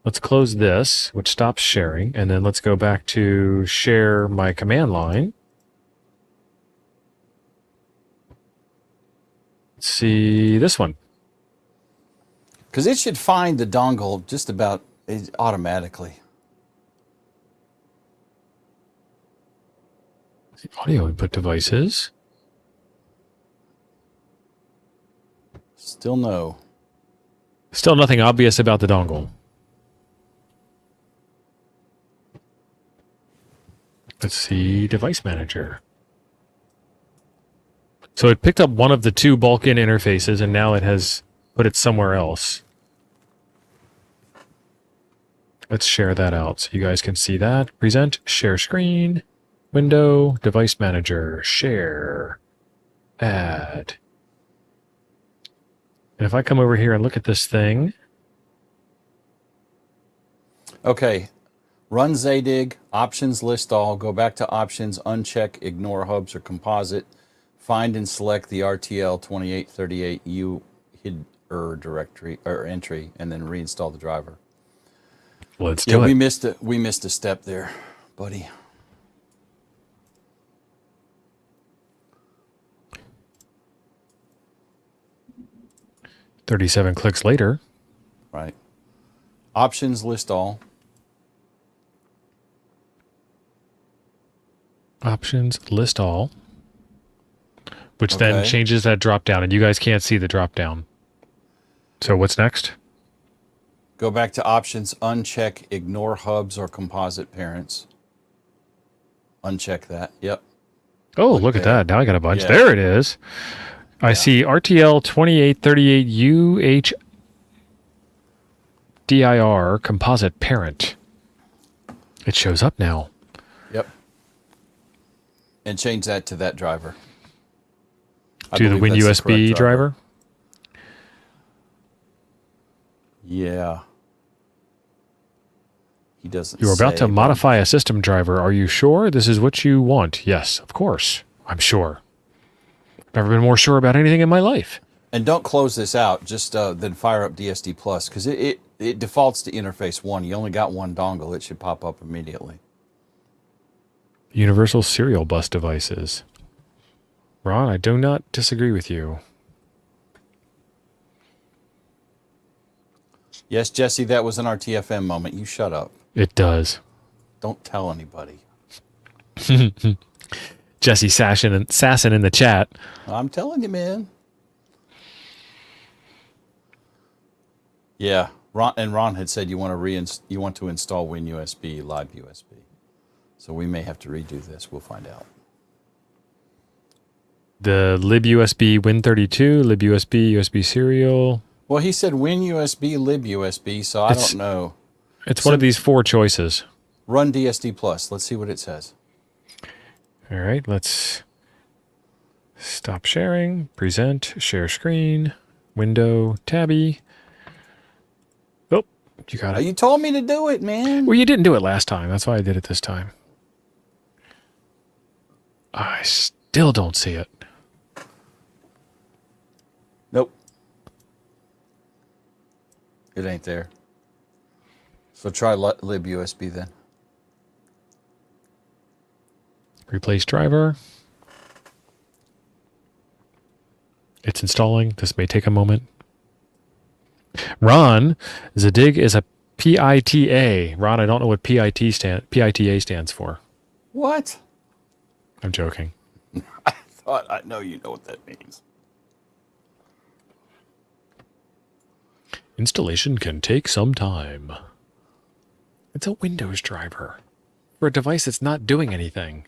Let's close this, which stops sharing, and then let's go back to share my command line. See this one, because it should find the dongle just about automatically. The audio input devices. Still no. Still nothing obvious about the dongle. Let's see, device manager. So it picked up one of the 2 bulk-in interfaces, and now it has put it somewhere else. Let's share that out so you guys can see that. Present, share screen, window, device manager, share, add. And if I come over here and look at this thing, Okay. Run Zadig, options list all, go back to options, uncheck, ignore hubs or composite, find and select the RTL-2838U hid directory or entry, and then reinstall the driver. let's do it. We missed a step there, buddy. .37 clicks later. Right. Options list all. Options list all, which then Okay. changes that drop down, and you guys can't see the drop down. So what's next? Go back to options, uncheck, ignore hubs or composite parents. Uncheck that. Yep. Oh, look at there. that. Now I got a bunch. Yeah. There it is. I see RTL-2838 UHDIR composite parent. It shows up now. Yep. And change that to that driver. I To the believe that's the WinUSB correct driver. Yeah. He doesn't You are about say, to but- modify a system driver. Are you sure this is what you want? Yes, of course. I'm sure. Never been more sure about anything in my life. And don't close this out. Just then fire up DSD Plus because it defaults to interface 1. You only got one dongle. It should pop up immediately. Universal serial bus devices. Ron, I do not disagree with you. Yes, Jesse, that was an RTFM moment. You shut up. It does. Don't tell anybody. Jesse Sassin in the chat. I'm telling you, man. Yeah, Ron had said you want to install WinUSB Live USB. So we may have to redo this. We'll find out. The libUSB Win32, libUSB, USB serial. Well, he said WinUSB libUSB, so I don't know. It's one of these 4 choices. Run DSD Plus. Let's see what it says. All right, let's stop sharing, present, share screen, window, tabby. Oh, you got it. You told me to do it, man. Well, you didn't do it last time. That's why I did it this time. I still don't see it. Nope. It ain't there. So try libUSB then. Replace driver. It's installing. This may take a moment. Ron, Zadig is a PITA. Ron, I don't know what PITA stands for. What? I'm joking. I know you know what that means. Installation can take some time. It's a Windows driver for a device that's not doing anything.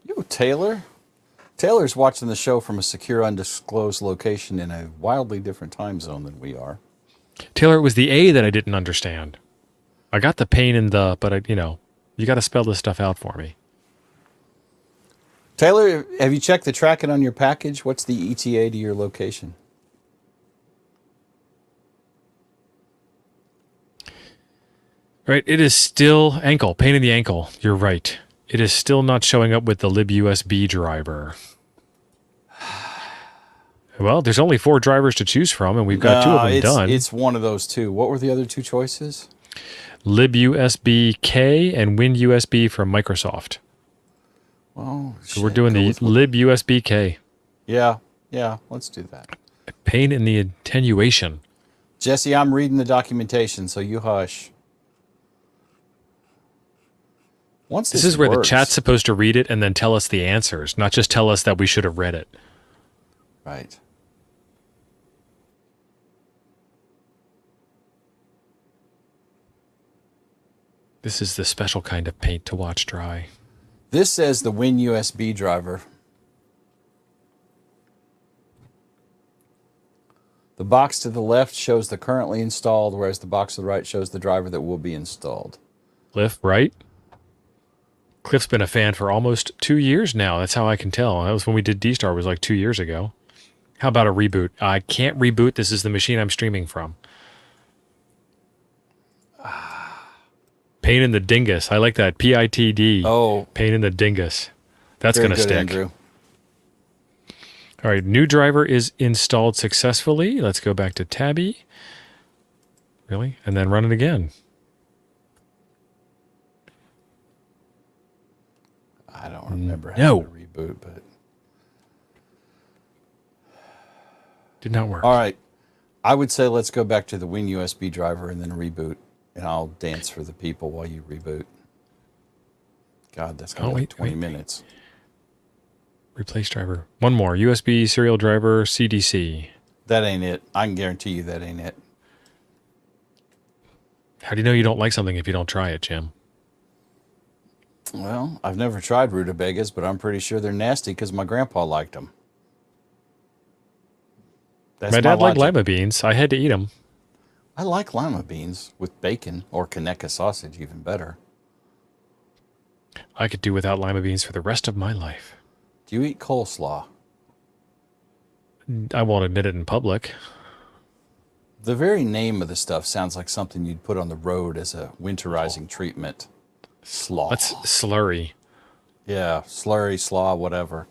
You, Taylor? Taylor's watching the show from a secure, undisclosed location in a wildly different time zone than we are. Taylor, it was the A that I didn't understand. I got the pain in the, but you got to spell this stuff out for me. Taylor, have you checked the tracking on your package? What's the ETA to your location? Right, it is still pain in the ankle. You're right. It is still not showing up with the libUSB driver. Well, there's only 4 drivers to choose from, and we've got 2 of them done. It's one of those 2. What were the other 2 choices? libUSB K and WinUSB from Microsoft. Well, So we're doing the libUSB K. Yeah, let's do that. Pain in the attenuation. Jesse, I'm reading the documentation, so you hush. Once This is where the works- chat's supposed to read it and then tell us the answers, not just tell us that we should have read it. Right. This is the special kind of paint to watch dry. This says the WinUSB driver. The box to the left shows the currently installed, whereas the box to the right shows the driver that will be installed. Cliff, right? Cliff's been a fan for almost 2 years now. That's how I can tell. That was when we did D-Star, was like 2 years ago. How about a reboot? I can't reboot. This is the machine I'm streaming from. Pain in the dingus. I like that. PITD. Oh, Pain in the dingus. That's very going to good, stick. Andrew. All right. New driver is installed successfully. Let's go back to Tabby. Really? And then run it again. I don't remember No. having to reboot, but Did not work. all right. I would say let's go back to the Win USB driver and then reboot, and I'll dance for the people while you reboot. God, that's going to take 20 minutes. Replace driver. One more. USB serial driver CDC. That ain't it. I can guarantee you that ain't it. How do you know you don't like something if you don't try it, Jim? Well, I've never tried rutabagas, but I'm pretty sure they're nasty because my grandpa liked them. That's My dad liked logic. lima beans. I had to eat them. I like lima beans with bacon or Kaneka sausage, even better. I could do without lima beans for the rest of my life. Do you eat coleslaw? I won't admit it in public. The very name of the stuff sounds like something you'd put on the road as a winterizing treatment. Slaw. That's slurry. Yeah, slurry, slaw, whatever.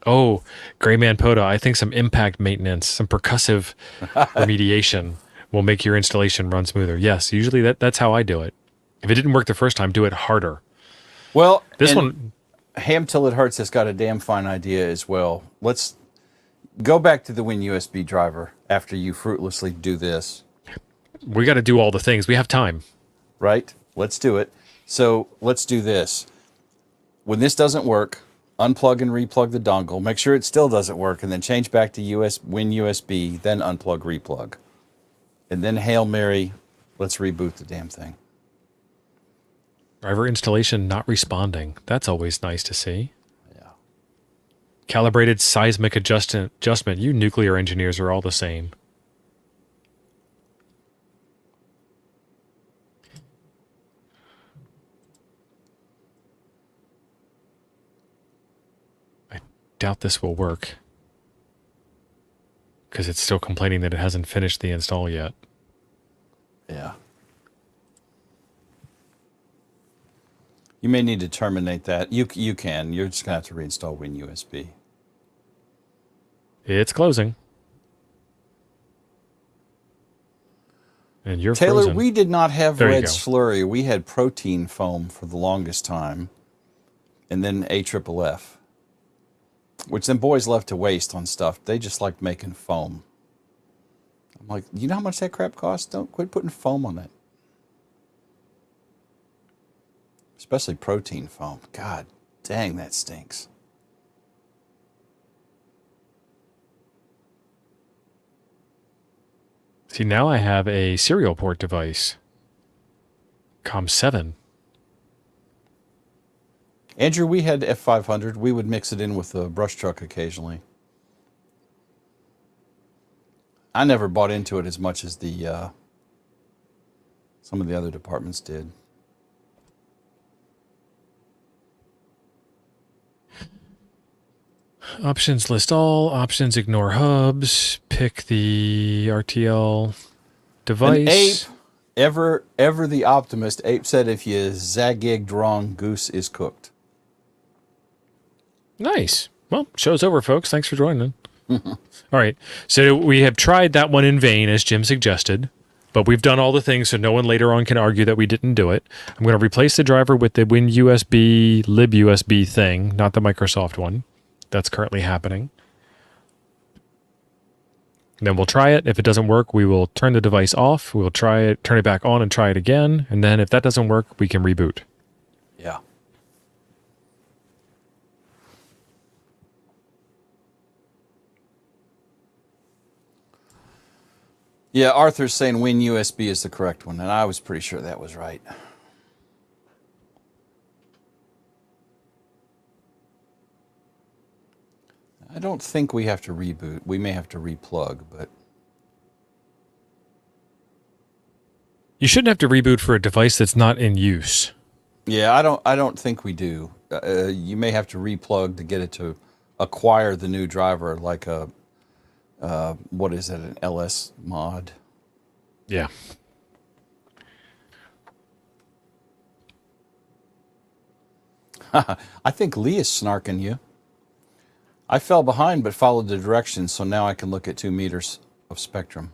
Oh, Gray Man Poda, I think some impact maintenance, some percussive remediation will make your installation run smoother. Yes, usually that's how I do it. If it didn't work the first time, do it harder. Well, This and one, Ham Till It Hurts has got a damn fine idea as well. Let's go back to the Win USB driver after you fruitlessly do this, we got to do all the things. We have time. right? Let's do it. So let's do this. When this doesn't work, unplug and replug the dongle. Make sure it still doesn't work, and then change back to Win USB, then unplug, replug. And then Hail Mary, let's reboot the damn thing. Driver installation not responding. That's always nice to see. Yeah. Calibrated seismic adjustment. You nuclear engineers are all the same. I doubt this will work because it's still complaining that it hasn't finished the install yet. Yeah. You may need to terminate that. You can. You're just going to have to reinstall Win USB. It's closing. And you're Taylor, frozen. we did not have There you red go. slurry. We had protein foam for the longest time. And then AFFF, which then boys love to waste on stuff. They just like making foam. I'm like, you know how much that crap costs? Don't quit putting foam on it. Especially protein foam. God dang, that stinks. See, now I have a serial port device. COM7. Andrew, we had F500. We would mix it in with a brush truck occasionally. I never bought into it as much as the some of the other departments did. Options list all. Options ignore hubs. Pick the RTL device. An ape, ever the optimist, ape said if you Zadig wrong, goose is cooked. Nice. Well, show's over, folks. Thanks for joining. All right. So we have tried that one in vain, as Jim suggested, but we've done all the things so no one later on can argue that we didn't do it. I'm going to replace the driver with the Win USB, libUSB thing, not the Microsoft one. That's currently happening. And then we'll try it. If it doesn't work, we will turn the device off. We'll try it, turn it back on and try it again. And then if that doesn't work, we can reboot. Yeah. Yeah, Arthur's saying Win USB is the correct one, and I was pretty sure that was right. I don't think we have to reboot. We may have to replug, but You shouldn't have to reboot for a device that's not in use. yeah, I don't think we do. You may have to replug to get it to acquire the new driver like a, what is it, an LS mod? Yeah. I think Lee is snarking you. I fell behind but followed the directions, so now I can look at 2 meters of spectrum.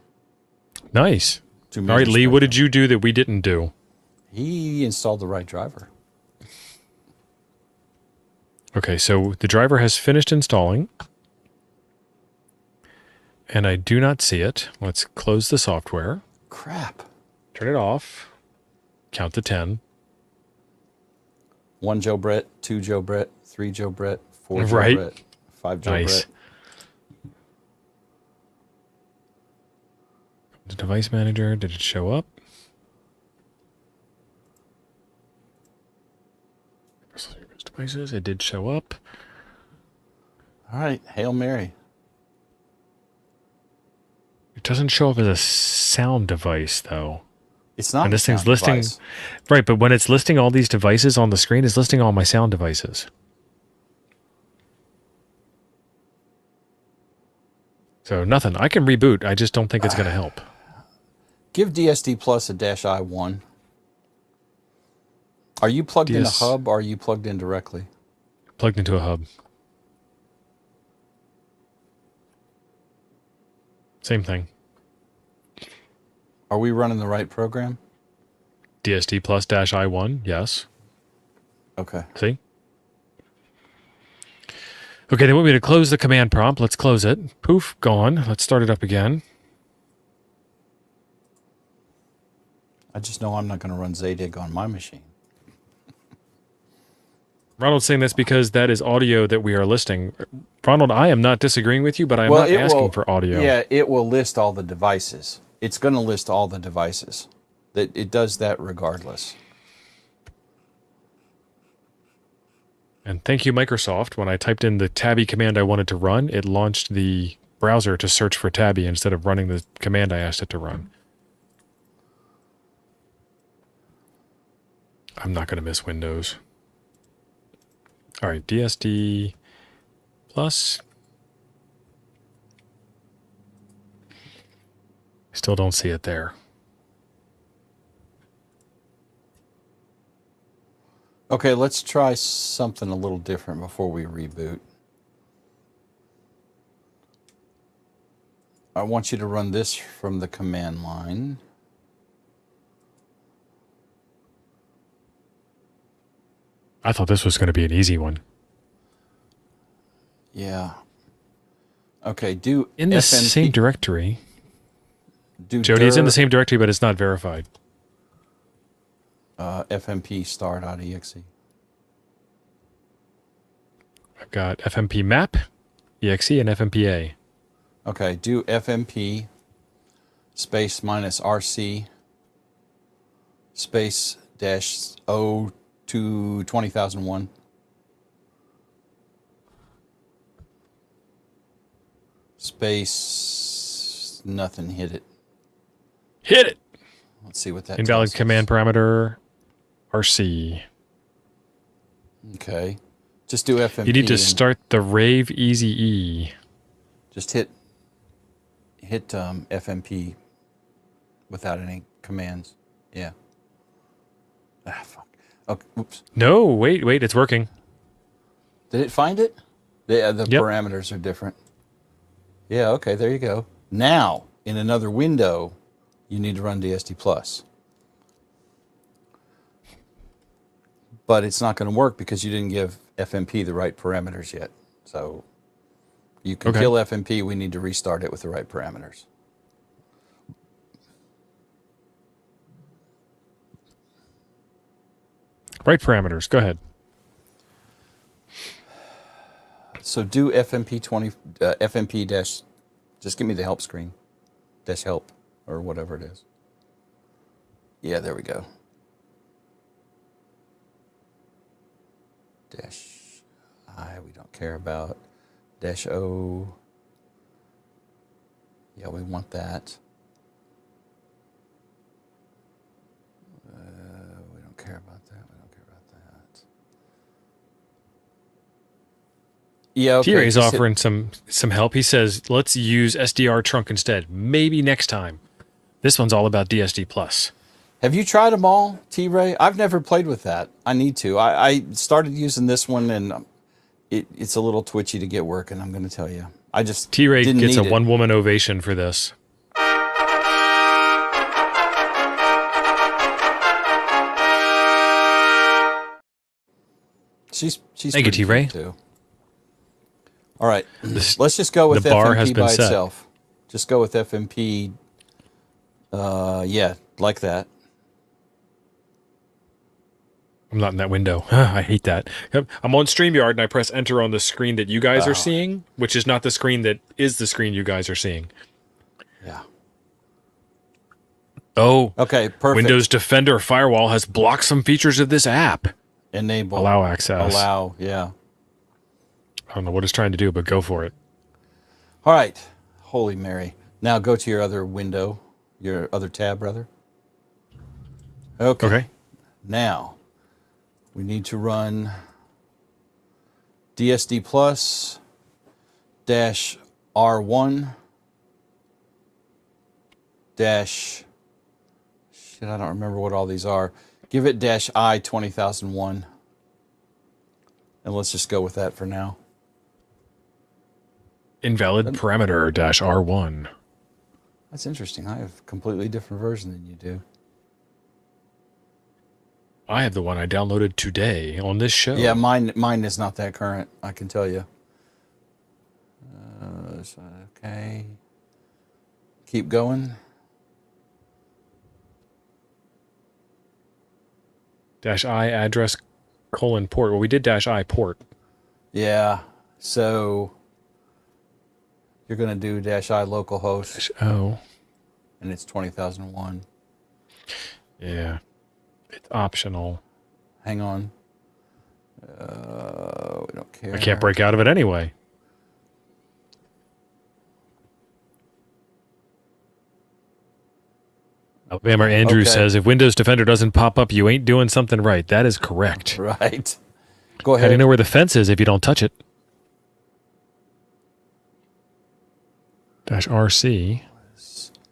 Nice. 2 All right, meters Lee, what did spectrum. you do that we didn't do? He installed the right driver. Okay, so the driver has finished installing. And I do not see it. Let's close the software. Crap. Turn it off. Count to 10. 1 Joe Brett, 2 Joe Brett, 3 Joe Brett, 4 Joe Right. Brett, 5 Joe Nice. Brett. The device manager, did it show up? Devices, it did show up. All right, Hail Mary. It doesn't show up as a sound device, though. It's not And this a thing's sound listing, device. right? But when it's listing all these devices on the screen, it's listing all my sound devices. So nothing. I can reboot. I just don't think it's going to help. Give DSD Plus a -I1. Are you plugged in a DS hub or are you plugged in directly? Plugged into a hub. Same thing. Are we running the right program? DSD plus -I1. Yes. Okay. See? Okay, they want me to close the command prompt. Let's close it. Poof, gone. Let's start it up again. I just know I'm not going to run Zadig on my machine. Ronald's saying that's because that is audio that we are listing. Ronald, I am not disagreeing with you, but I am not asking for audio. Yeah, it will list all the devices. It's going to list all the devices. It does that regardless. And thank you, Microsoft. When I typed in the Tabby command I wanted to run, it launched the browser to search for Tabby instead of running the command I asked it to run. I'm not going to miss Windows. All right, DSD plus. Still don't see it there. Okay, let's try something a little different before we reboot. I want you to run this from the command line. I thought this was going to be an easy one. Yeah. Okay, do In the FMP, same directory. do Jody, it's in dir the same directory, but it's not verified. FMP star.exe. I've got FMP map, exe, and FMPA. Okay, do FMP space -RC space -O to 20,001. Space nothing, hit it. Hit it! Let's see what that Invalid tells us. command parameter, RC. Okay. Just do FMP. You need to and start the Rave Easy E. just hit FMP without any commands. Yeah. Ah, fuck. Okay, oops. No, wait, it's working. Did it find it? The Yep. parameters are different. Yeah, okay, there you go. Now, in another window, you need to run DSD Plus. But it's not going to work because you didn't give FMP the right parameters yet. So you can Okay. kill FMP. We need to restart it with the right parameters. Right parameters, go ahead. So do FMP 20, FMP dash, just give me the help screen, dash help, or whatever it is. Yeah, there we go. Dash I, we don't care about. Dash O, yeah, we want that. We don't care about that, we don't care about that. Yeah, okay. T-Ray's offering some help. He says, let's use SDR trunk instead. Maybe next time. This one's all about DSD plus. Have you tried them all, T-Ray? I've never played with that. I need to. I started using this one, and it's a little twitchy to get working, I'm going to tell you. I just T-Ray didn't gets a need it. one-woman ovation for this. She's Thank you, pretty T-Ray. cute, too. All right, let's just go with the bar FMP has been by set. itself. Just go with FMP. Yeah, like that. I'm not in that window. I hate that. I'm on StreamYard and I press enter on the screen that you guys are seeing, which is not the screen that is the screen you guys are seeing. Yeah. Oh, Okay, perfect. Windows Defender Firewall has blocked some features of this app. Enable. Allow access. Allow, yeah. I don't know what it's trying to do, but go for it. All right. Holy Mary. Now go to your other window, your other tab, rather. Okay. Now, we need to run DSD plus dash R1 dash, shit, I don't remember what all these are. Give it dash I 20001. And let's just go with that for now. Invalid parameter -R1. That's interesting. I have a completely different version than you do. I have the one I downloaded today on this show. Yeah, mine is not that current, I can tell you. Okay. Keep going. -I address :port. Well, we did -I port. Yeah. So you're going to do dash I localhost, Oh, and it's 20,001. yeah. It's optional. Hang on. We don't care. I can't break out of it anyway. Alabama Andrew Okay. says, if Windows Defender doesn't pop up, you ain't doing something right. That is correct. Right. Go How do you ahead. know where the fence is if you don't touch it? -RC.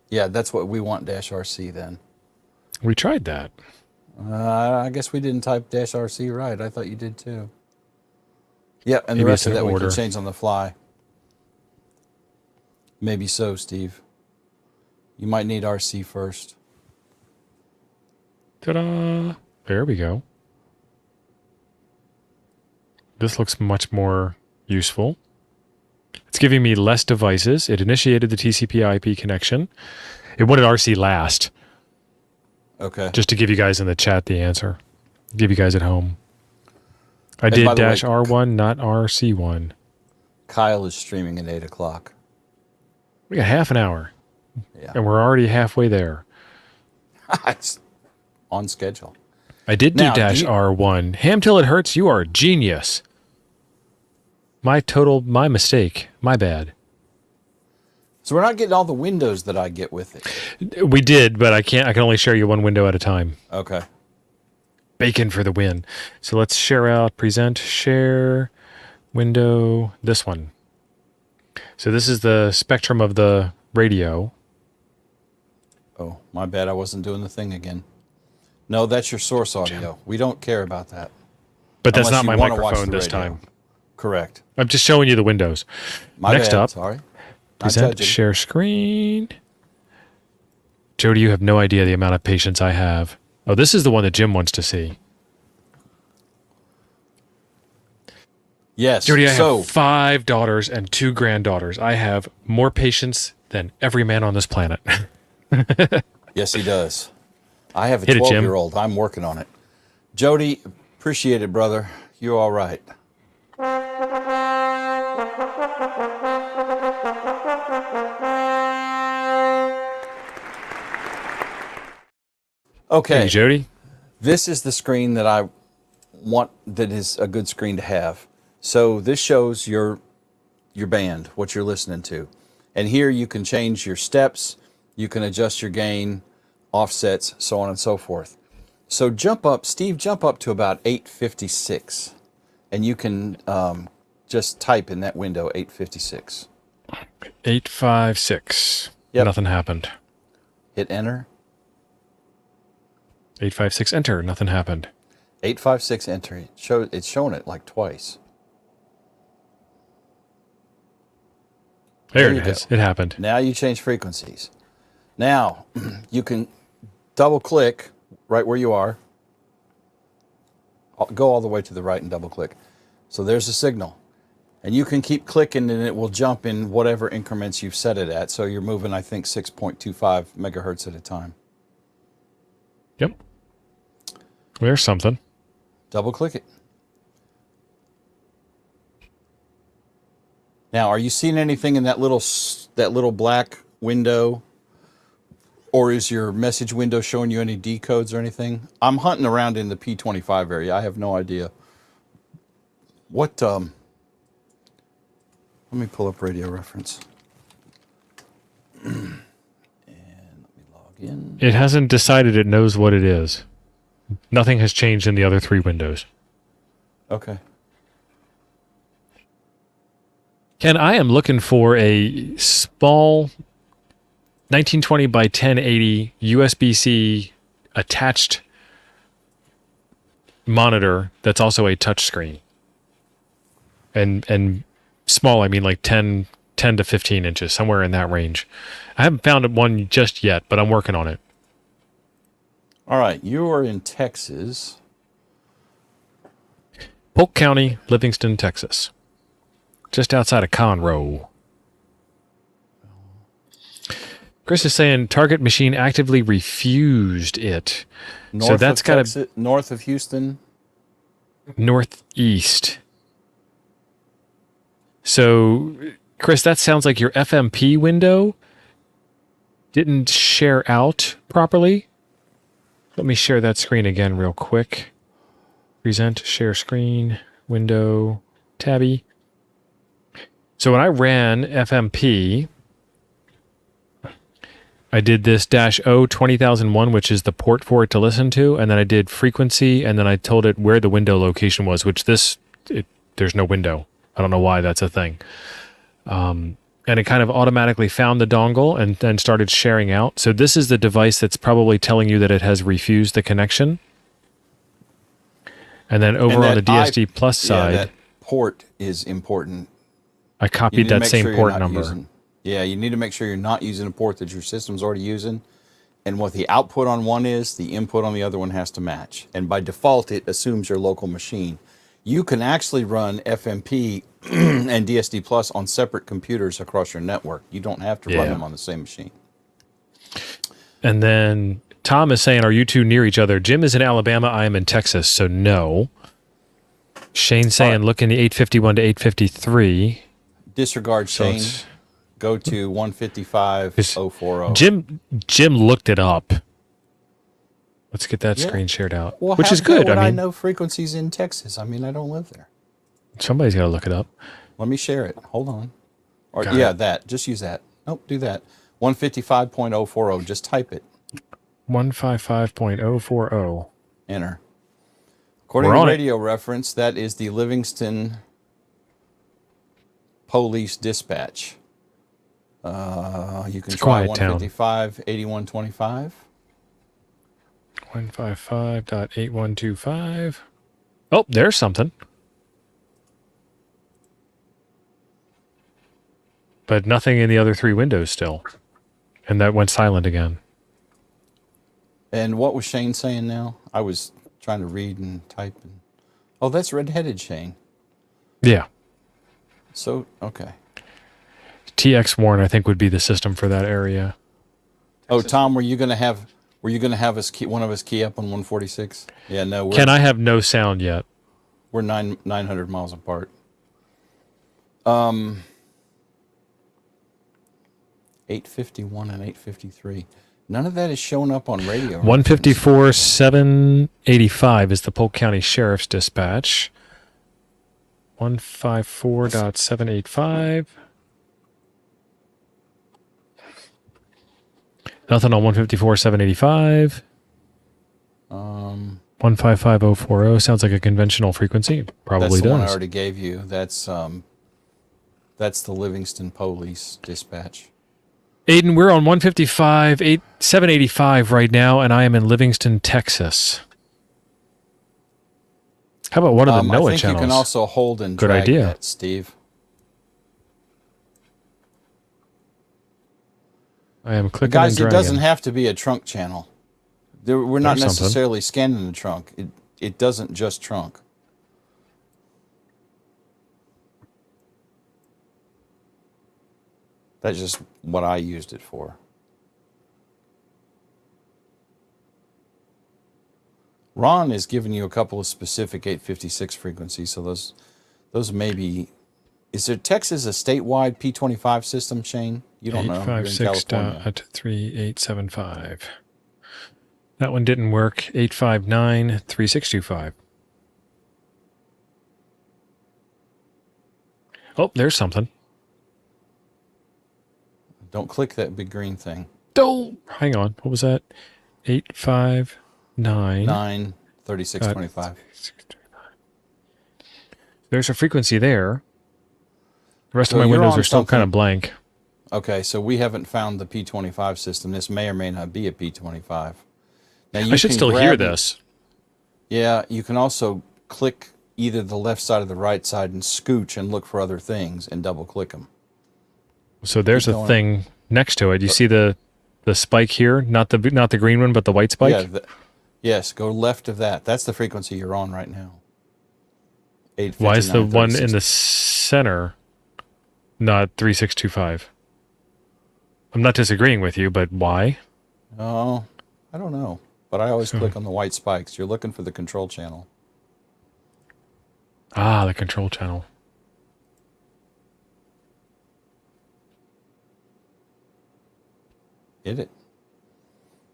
Yeah, that's what we want, dash RC then. We tried that. I guess we didn't type dash RC right. I thought you did too. Yeah, and the Maybe rest it's of in that we order. can change on the fly. Maybe so, Steve. You might need RC first. Ta-da! There we go. This looks much more useful. It's giving me less devices. It initiated the TCP/IP connection. It wanted RC last, Okay. just to give you guys in the chat the answer. Give you guys at home. I And did by the way, -R1, not RC1. Kyle is streaming at 8 o'clock. We got half an hour, Yeah. and we're already halfway there. It's on schedule. I did do Now, do you- -R1. Ham till it hurts. You are a genius. My mistake. My bad. So we're not getting all the windows that I get with it. We did, but I can only share you one window at a time. Okay. Bacon for the win. So let's share out, present, share, window, this one. So this is the spectrum of the radio. Oh, my bad. I wasn't doing the thing again. No, that's your source audio. We don't care about that. But that's Unless not you my wanna watch microphone the this radio. time. Correct. I'm just showing you the windows. My Next bad. up, Sorry. Not present, judging. share screen. Jody, you have no idea the amount of patience I have. Oh, this is the one that Jim wants to see. Yes. Jody, I so, have 5 daughters and 2 granddaughters. I have more patience than every man on this planet. yes, he does. I have a Hit it, Jim. 12-year-old. I'm working on it. Jody, appreciate it, brother. You're all right. Okay. Hey, Jody. This is the screen that I want, that is a good screen to have. So this shows your band, what you're listening to. And here you can change your steps, you can adjust your gain, offsets, so on and so forth. So jump up, Steve, jump up to about 856. And you can just type in that window 856. 856. Yep. Nothing happened. Hit enter. 856, enter. Nothing happened. 856, enter. It's shown it like twice. There you it is. go. It happened. Now you change frequencies. Now you can double click right where you are. Go all the way to the right and double click. So there's a signal. And you can keep clicking and it will jump in whatever increments you've set it at. So you're moving, I think, 6.25 megahertz at a time. Yep. There's something. Double click it. Now, are you seeing anything in that little black window? Or is your message window showing you any decodes or anything? I'm hunting around in the P25 area. I have no idea. What, let me pull up radio reference. And let me log in. It hasn't decided it knows what it is. Nothing has changed in the other three windows. Okay. Ken, I am looking for a small 1920 by 1080 USB-C attached monitor that's also a touchscreen. And small, I mean like 10 to 15 inches, somewhere in that range. I haven't found one just yet, but I'm working on it. All right, you are in Texas. Polk County, Livingston, Texas. Just outside of Conroe. Chris is saying target machine actively refused it. So that's got to north of Houston. Northeast. So, Chris, that sounds like your FMP window didn't share out properly. Let me share that screen again real quick. Present, share screen, window, tabby. So when I ran FMP, I did this -O 20001, which is the port for it to listen to, and then I did frequency, and then I told it where the window location was, which there's no window. I don't know why that's a thing. And it kind of automatically found the dongle and then started sharing out. So this is the device that's probably telling you that it has refused the connection. And then over on the DSD Plus side, that port is important. I copied that same port number. You need to make sure you're not using a port that your system's already using. And what the output on one is, the input on the other one has to match. And by default, it assumes your local machine. You can actually run FMP and DSD Plus on separate computers across your network. You don't have to run them on the same machine. And then Tom is saying, are you two near each other? Jim is in Alabama. I am in Texas, so no. Shane's saying, look in the 851 to 853. Disregard Shane. Go to 155.040. Jim looked it up. Let's get that screen shared out, well, which is good. I know frequencies in Texas. I mean, I don't live there. Somebody's got to look it up. Let me share it. Hold on. Or that. Just use that. Nope, do that. 155.040. Just type it. 155.040. Enter. According to radio reference, that is the Livingston Police Dispatch. You can try 155.8125. 155.8125. Oh, there's something. But nothing in the other three windows still. And that went silent again. And what was Shane saying now? I was trying to read and type. Oh, that's red-headed Shane. Yeah. So, okay. TX Warren, I think, would be the system for that area. Oh, Tom, were you going to have us one of us key up on 146? Yeah, no. Ken, I have no sound yet. We're 900 miles apart. 851 and 853. None of that is showing up on radio. 154.785 is the Polk County Sheriff's Dispatch. 154.785. Nothing on 154.785. 155040 sounds like a conventional frequency. Probably That's the one I does. already gave you. That's the Livingston Police dispatch. Aiden, we're on 785 right now, and I am in Livingston, Texas. How about one of the NOAA I think channels? you can also hold and Good drag idea. that, Steve. I am clicking Guys, and dragging. it doesn't have to be a trunk channel. We're not There's something. necessarily scanning the trunk. It doesn't just trunk. That's just what I used it for. Ron is giving you a couple of specific 856 frequencies, so those may be. Is there Texas a statewide P25 system, Shane? You don't know. You're in California. 856.3875. That one didn't work. 859.3625. Oh, there's something. Don't click that big green thing. Oh, hang on. What was that? 859. 93625. There's a frequency there. The rest So of my you're windows on are still kind of something- blank. Okay, so we haven't found the P25 system. This may or may not be a P25. Now I should can still hear grab- this. Yeah, you can also click either the left side or the right side and scooch and look for other things and double click them. So there's Keep a going. thing next to it. You see the spike here? Not the green one, but the white spike? Yeah, yes, go left of that. That's the frequency you're on right now. Why is the one in 859.36. the center not 3625? I'm not disagreeing with you, but why? Oh, I don't know. But I always click on the white spikes. You're looking for the control channel. Ah, the control channel. Hit it.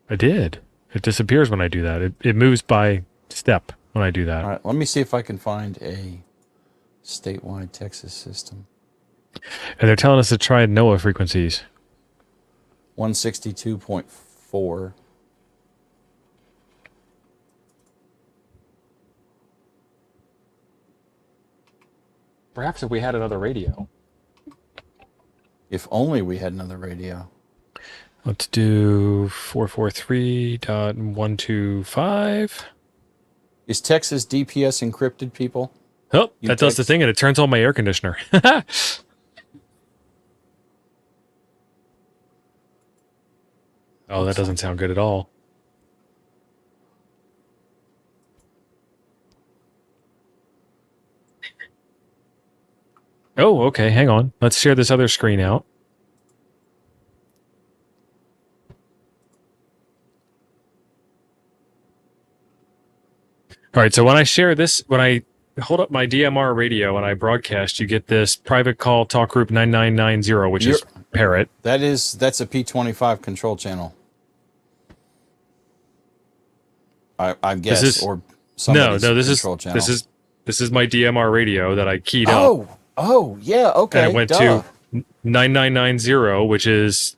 I did. It disappears when I do that. It moves by step when I do that. All right, let me see if I can find a statewide Texas system. And they're telling us to try NOAA frequencies. 162.4. Perhaps if we had another radio. If only we had another radio. Let's do 443.125. Is Texas DPS encrypted, people? Oh, You that does the text- thing, and it turns on my air conditioner. Oh, that doesn't sound good at all. Oh, okay, hang on. Let's share this other screen out. All right, so when I share this, when I hold up my DMR radio and I broadcast, you get this private call talk group 9990, which is Parrot. That's a P25 control channel. I guess, is- or somebody's No, this is control channel. this is my DMR radio that I keyed up. Oh, yeah, okay. And it went duh. to 9990, which is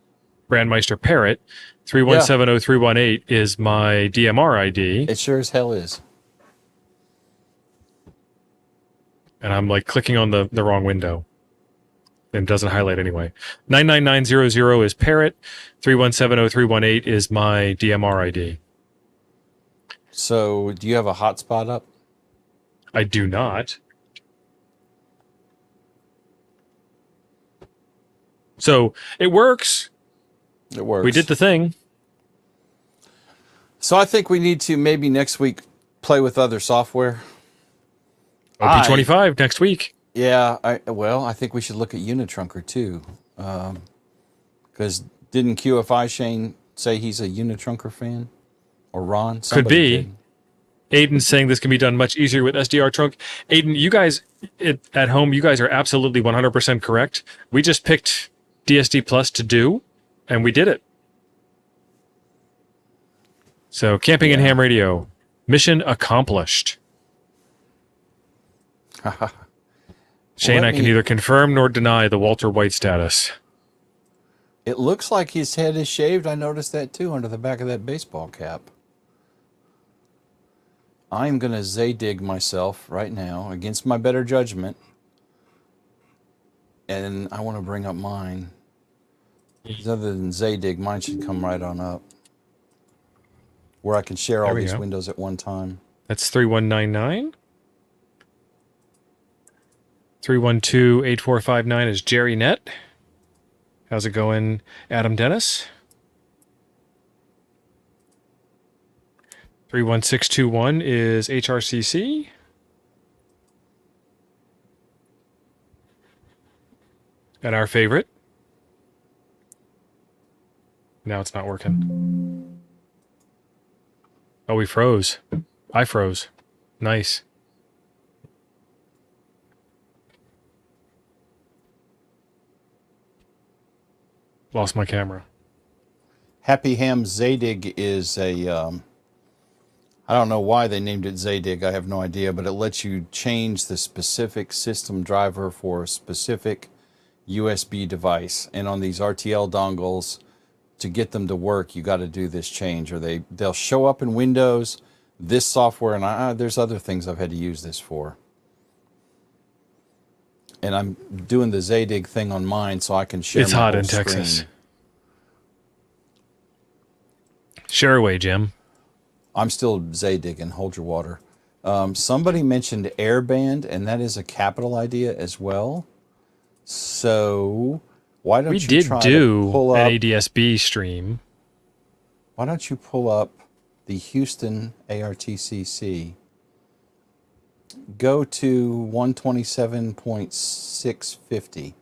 Brandmeister Parrot. 3170318 is my DMR ID. It sure as hell is. And I'm like clicking on the wrong window. And it doesn't highlight anyway. 99900 is Parrot. 3170318 is my DMR ID. So, do you have a hotspot up? I do not. So it works. It works. We did the thing. So I think we need to maybe next week play with other software. OP25 next week. Yeah, I think we should look at Unitrunker too. Because didn't QFI Shane say he's a Unitrunker fan? Or Ron? Could Somebody be. did. Aiden's saying this can be done much easier with SDR trunk. Aiden, you guys at home, you guys are absolutely 100% correct. We just picked DSD Plus to do, and we did it. So camping and ham radio, mission accomplished. Shane, I can neither confirm nor deny the Walter White status. It looks like his head is shaved. I noticed that too under the back of that baseball cap. I'm going to Zadig myself right now against my better judgment. And I want to bring up mine. Because other than Zadig, mine should come right on up. Where I can share all these windows at one time. That's 3199. 312-8459 is Jerry Net. How's it going, Adam Dennis? 31621 is HRCC. And our favorite. Now it's not working. Oh, we froze. I froze. Nice. Lost my camera. Happy Ham Zadig is a... I don't know why they named it Zadig. I have no idea, but it lets you change the specific system driver for a specific USB device. And on these RTL dongles, to get them to work, you got to do this change, or they'll show up in Windows, this software, and there's other things I've had to use this for. And I'm doing the Zadig thing on mine so I can share. It's my hot whole in screen. Texas. Share away, Jim. I'm still Zadig, and hold your water. Somebody mentioned airband, and that is a capital idea as well. So why don't you try to pull up an ADSB stream? Why don't you pull up the Houston ARTCC? Go to 127.650.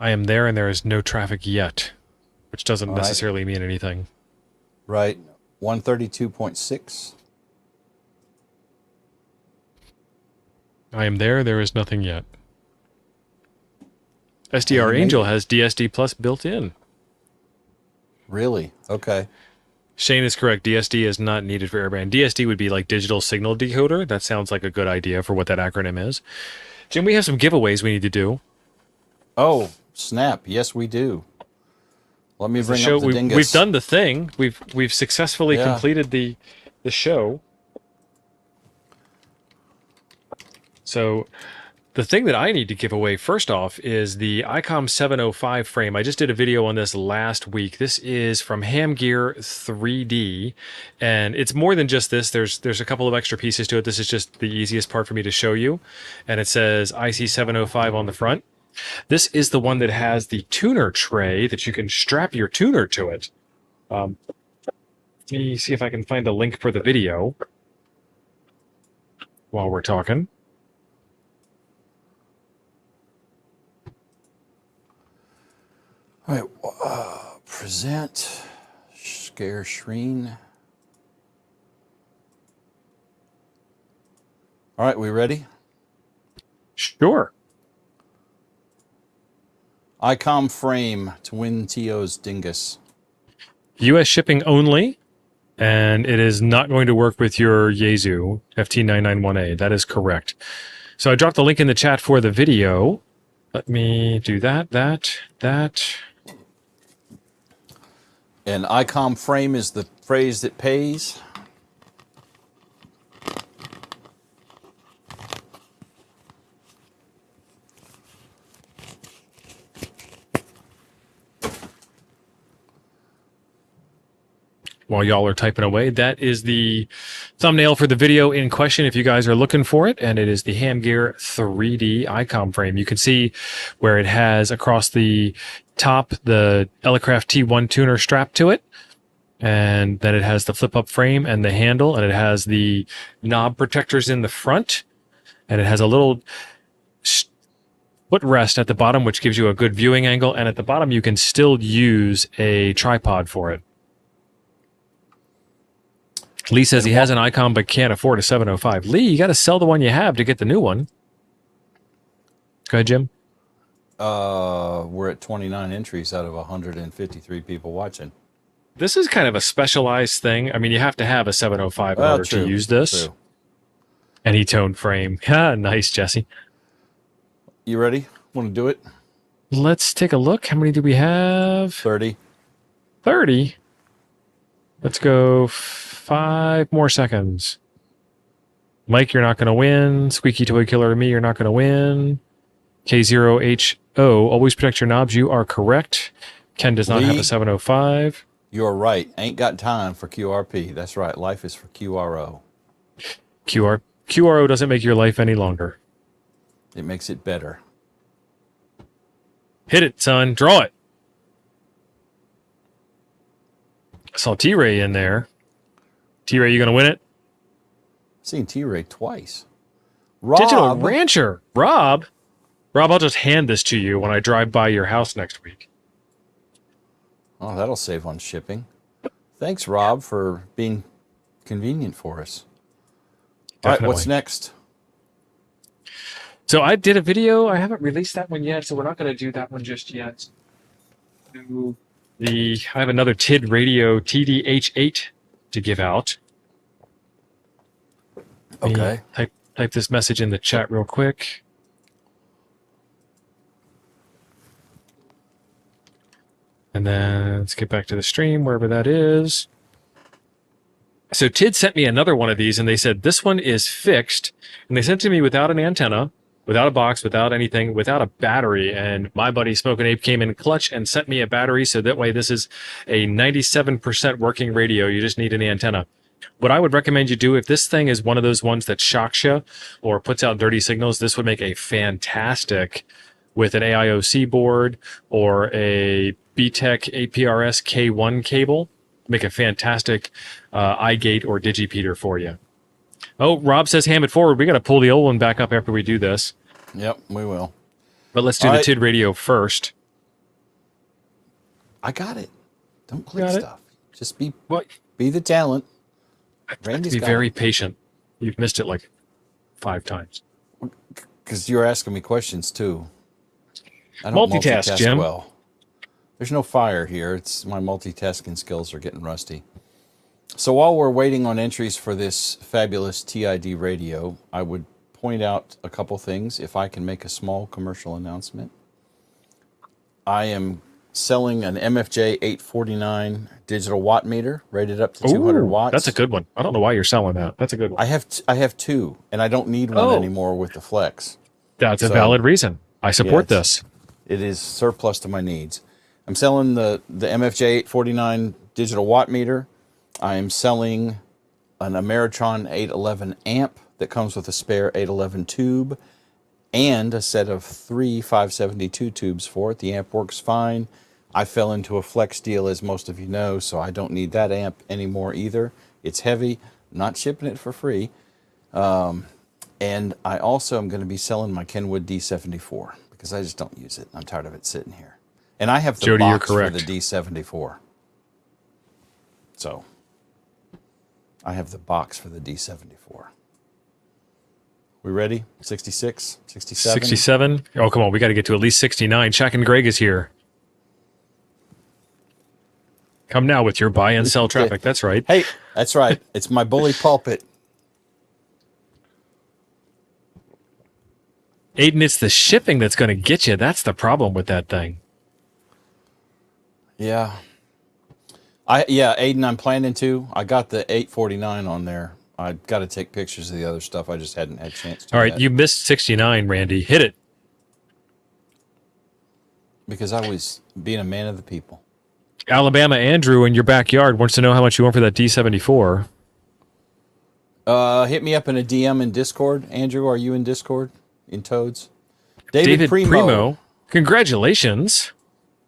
I am there, and there is no traffic yet, which doesn't necessarily mean anything. Right. 132.6. I am there. There is nothing yet. SDR Angel has DSD Plus built in. Really? Okay. Shane is correct. DSD is not needed for airband. DSD would be like digital signal decoder. That sounds like a good idea for what that acronym is. Jim, we have some giveaways we need to do. Oh, snap. Yes, we do. Let me bring up the dingus. We've done the thing. We've successfully completed the show. So the thing that I need to give away first off is the ICOM 705 frame. I just did a video on this last week. This is from Hamgear 3D, and it's more than just this. There's a couple of extra pieces to it. This is just the easiest part for me to show you, and it says IC 705 on the front. This is the one that has the tuner tray that you can strap your tuner to it. Let me see if I can find a link for the video while we're talking. All right, present, share screen. All right, we ready? Sure. ICOM frame to win TO's dingus. U.S. shipping only, and it is not going to work with your Yaesu FT991A. That is correct. So I dropped the link in the chat for the video. Let me do that. And ICOM frame is the phrase that pays. While y'all are typing away, that is the thumbnail for the video in question if you guys are looking for it, and it is the Hamgear 3D ICOM frame. You can see where it has across the top the Elecraft T1 tuner strap to it, and then it has the flip-up frame and the handle, and it has the knob protectors in the front, and it has a little footrest at the bottom, which gives you a good viewing angle, and at the bottom you can still use a tripod for it. Lee says he has an ICOM but can't afford a 705. Lee, you got to sell the one you have to get the new one. Go ahead, Jim. We're at 29 entries out of 153 people watching. This is kind of a specialized thing. I mean, you have to have a 705 in order to use this. True. Any tone frame. Nice, Jesse. You ready? Want to do it? Let's take a look. How many do we have? 30. 30? Let's go 5 more seconds. Mike, you're not going to win. Squeaky Toy Killer and me, you're not going to win. K0HO, always protect your knobs. You are correct. Ken does not have a 705. You're right. Ain't got time for QRP. That's right. Life is for QRO. QRO doesn't make your life any longer. It makes it better. Hit it, son. Draw it. I saw T-Ray in there. T-Ray, you going to win it? I've seen T-Ray twice. Digital Rancher. Rob, I'll just hand this to you when I drive by your house next week. Oh, that'll save on shipping. Thanks, Rob, for being convenient for us. Definitely. All right, what's next? So I did a video. I haven't released that one yet, so we're not going to do that one just yet. I have another TID radio TDH8 to give out. Okay. Type this message in the chat real quick. And then let's get back to the stream, wherever that is. So TID sent me another one of these, and they said, this one is fixed. And they sent it to me without an antenna, without a box, without anything, without a battery. And my buddy Smokin' Ape came in clutch and sent me a battery. So that way, this is a 97% working radio. You just need an antenna. What I would recommend you do, if this thing is one of those ones that shocks you or puts out dirty signals, this would make a fantastic with an AIOC board or a BTEC APRS K1 cable. Make a fantastic iGate or digipeater for you. Oh, Rob says ham it forward. We got to pull the old one back up after we do this. Yep, we will. But let's do the TID radio first. I got it. Don't click stuff. Just be the talent. Randy's be very patient. You've missed it like 5 times. Because you're asking me questions too. I don't multitask, Jim. Well. There's no fire here. It's my multitasking skills are getting rusty. So while we're waiting on entries for this fabulous TID radio, I would point out a couple things. If I can make a small commercial announcement, I am selling an MFJ 849 digital watt meter rated up to 200 watts. That's a good one. I don't know why you're selling that. That's a good one. I have 2, and I don't need one anymore with the Flex. That's a valid reason. I support this. It is surplus to my needs. I'm selling the MFJ 849 digital watt meter. I am selling an Ameritron 811 amp that comes with a spare 811 tube and a set of 3 572 tubes for it. The amp works fine. I fell into a Flex deal, as most of you know, so I don't need that amp anymore either. It's heavy. I'm not shipping it for free. And I also am going to be selling my Kenwood D74 because I just don't use it. I'm tired of it sitting here. And I have the Jody, box you're for correct. the D74. So I have the box for the D74. We ready? 66, 67? 67? Oh, come on. We got to get to at least 69. Shaq and Greg is here. Come now with your buy and sell traffic. That's right. Hey, that's right. It's my bully pulpit. Aiden, it's the shipping that's going to get you. That's the problem with that thing. Yeah. Aiden, I'm planning to. I got the 849 on there. I got to take pictures of the other stuff. I just hadn't had a chance to. All right, you missed 69, Randy. Hit it. Because I was being a man of the people. Alabama Andrew in your backyard wants to know how much you want for that D74. Hit me up in a DM in Discord. Andrew, are you in Discord? In Toads? David Primo. Congratulations.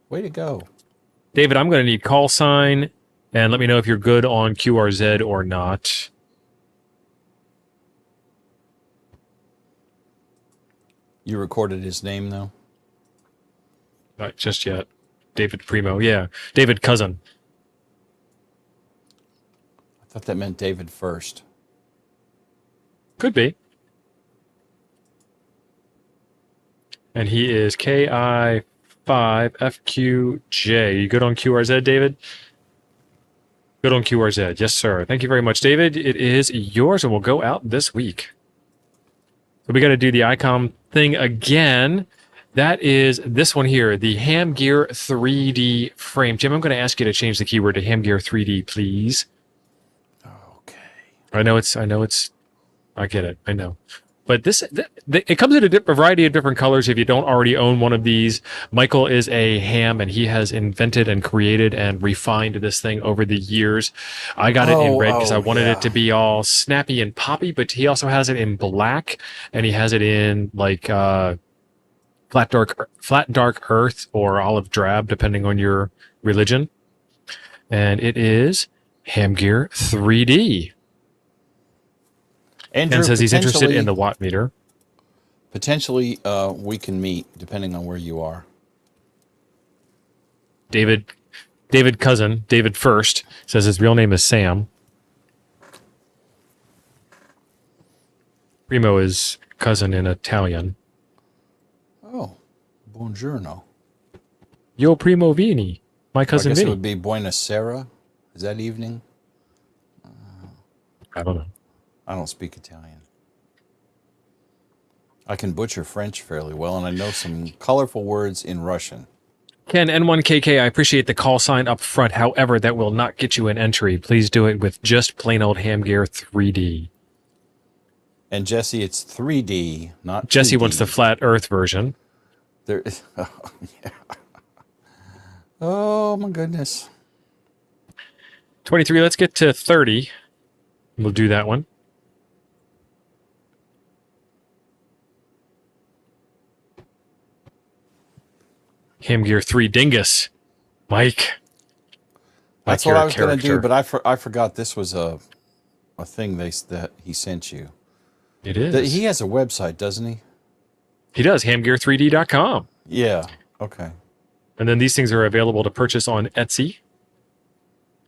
Way to go. David, I'm going to need call sign, and let me know if you're good on QRZ or not. You recorded his name, though? Not just yet. David Primo, yeah. David Cousin. I thought that meant David first. Could be. And he is KI5FQJ. You good on QRZ, David? Good on QRZ. Yes, sir. Thank you very much, David. It is yours, and will go out this week. So we got to do the ICOM thing again. That is this one here, the Ham Gear 3D frame. Jim, I'm going to ask you to change the keyword to Ham Gear 3D, please. Oh, I know it's. I get it. I know. But it comes in a variety of different colors if you don't already own one of these. Michael is a ham, and he has invented and created and refined this thing over the years. I got it in red because I wanted it to be all snappy and poppy, but he also has it in black, and he has it in like flat dark earth or olive drab, depending on your religion. And it is Ham Gear 3D. Andrew And says he's interested in the watt meter. Potentially, we can meet depending on where you are. David Cousin, David First, says his real name is Sam. Primo is cousin in Italian. Oh, buongiorno. Yo primo vini, my cousin I guess Vinny. it would be buona sera. Is that evening? I don't know. I don't speak Italian. I can butcher French fairly well, and I know some colorful words in Russian. Ken N1KK, I appreciate the call sign up front. However, that will not get you an entry. Please do it with just plain old Ham Gear 3D. And Jesse, it's 3D, not Jesse 2D. wants the flat Earth version. There is. Oh, yeah. Oh my goodness. 23. Let's get to 30. We'll do that one. Ham Gear 3 Dingus. Mike. That's Like what your I was going to do, character. but I forgot this was a thing that he sent you. It is. He has a website, doesn't he? He does. Hamgear3D.com. Yeah. Okay. And then these things are available to purchase on Etsy.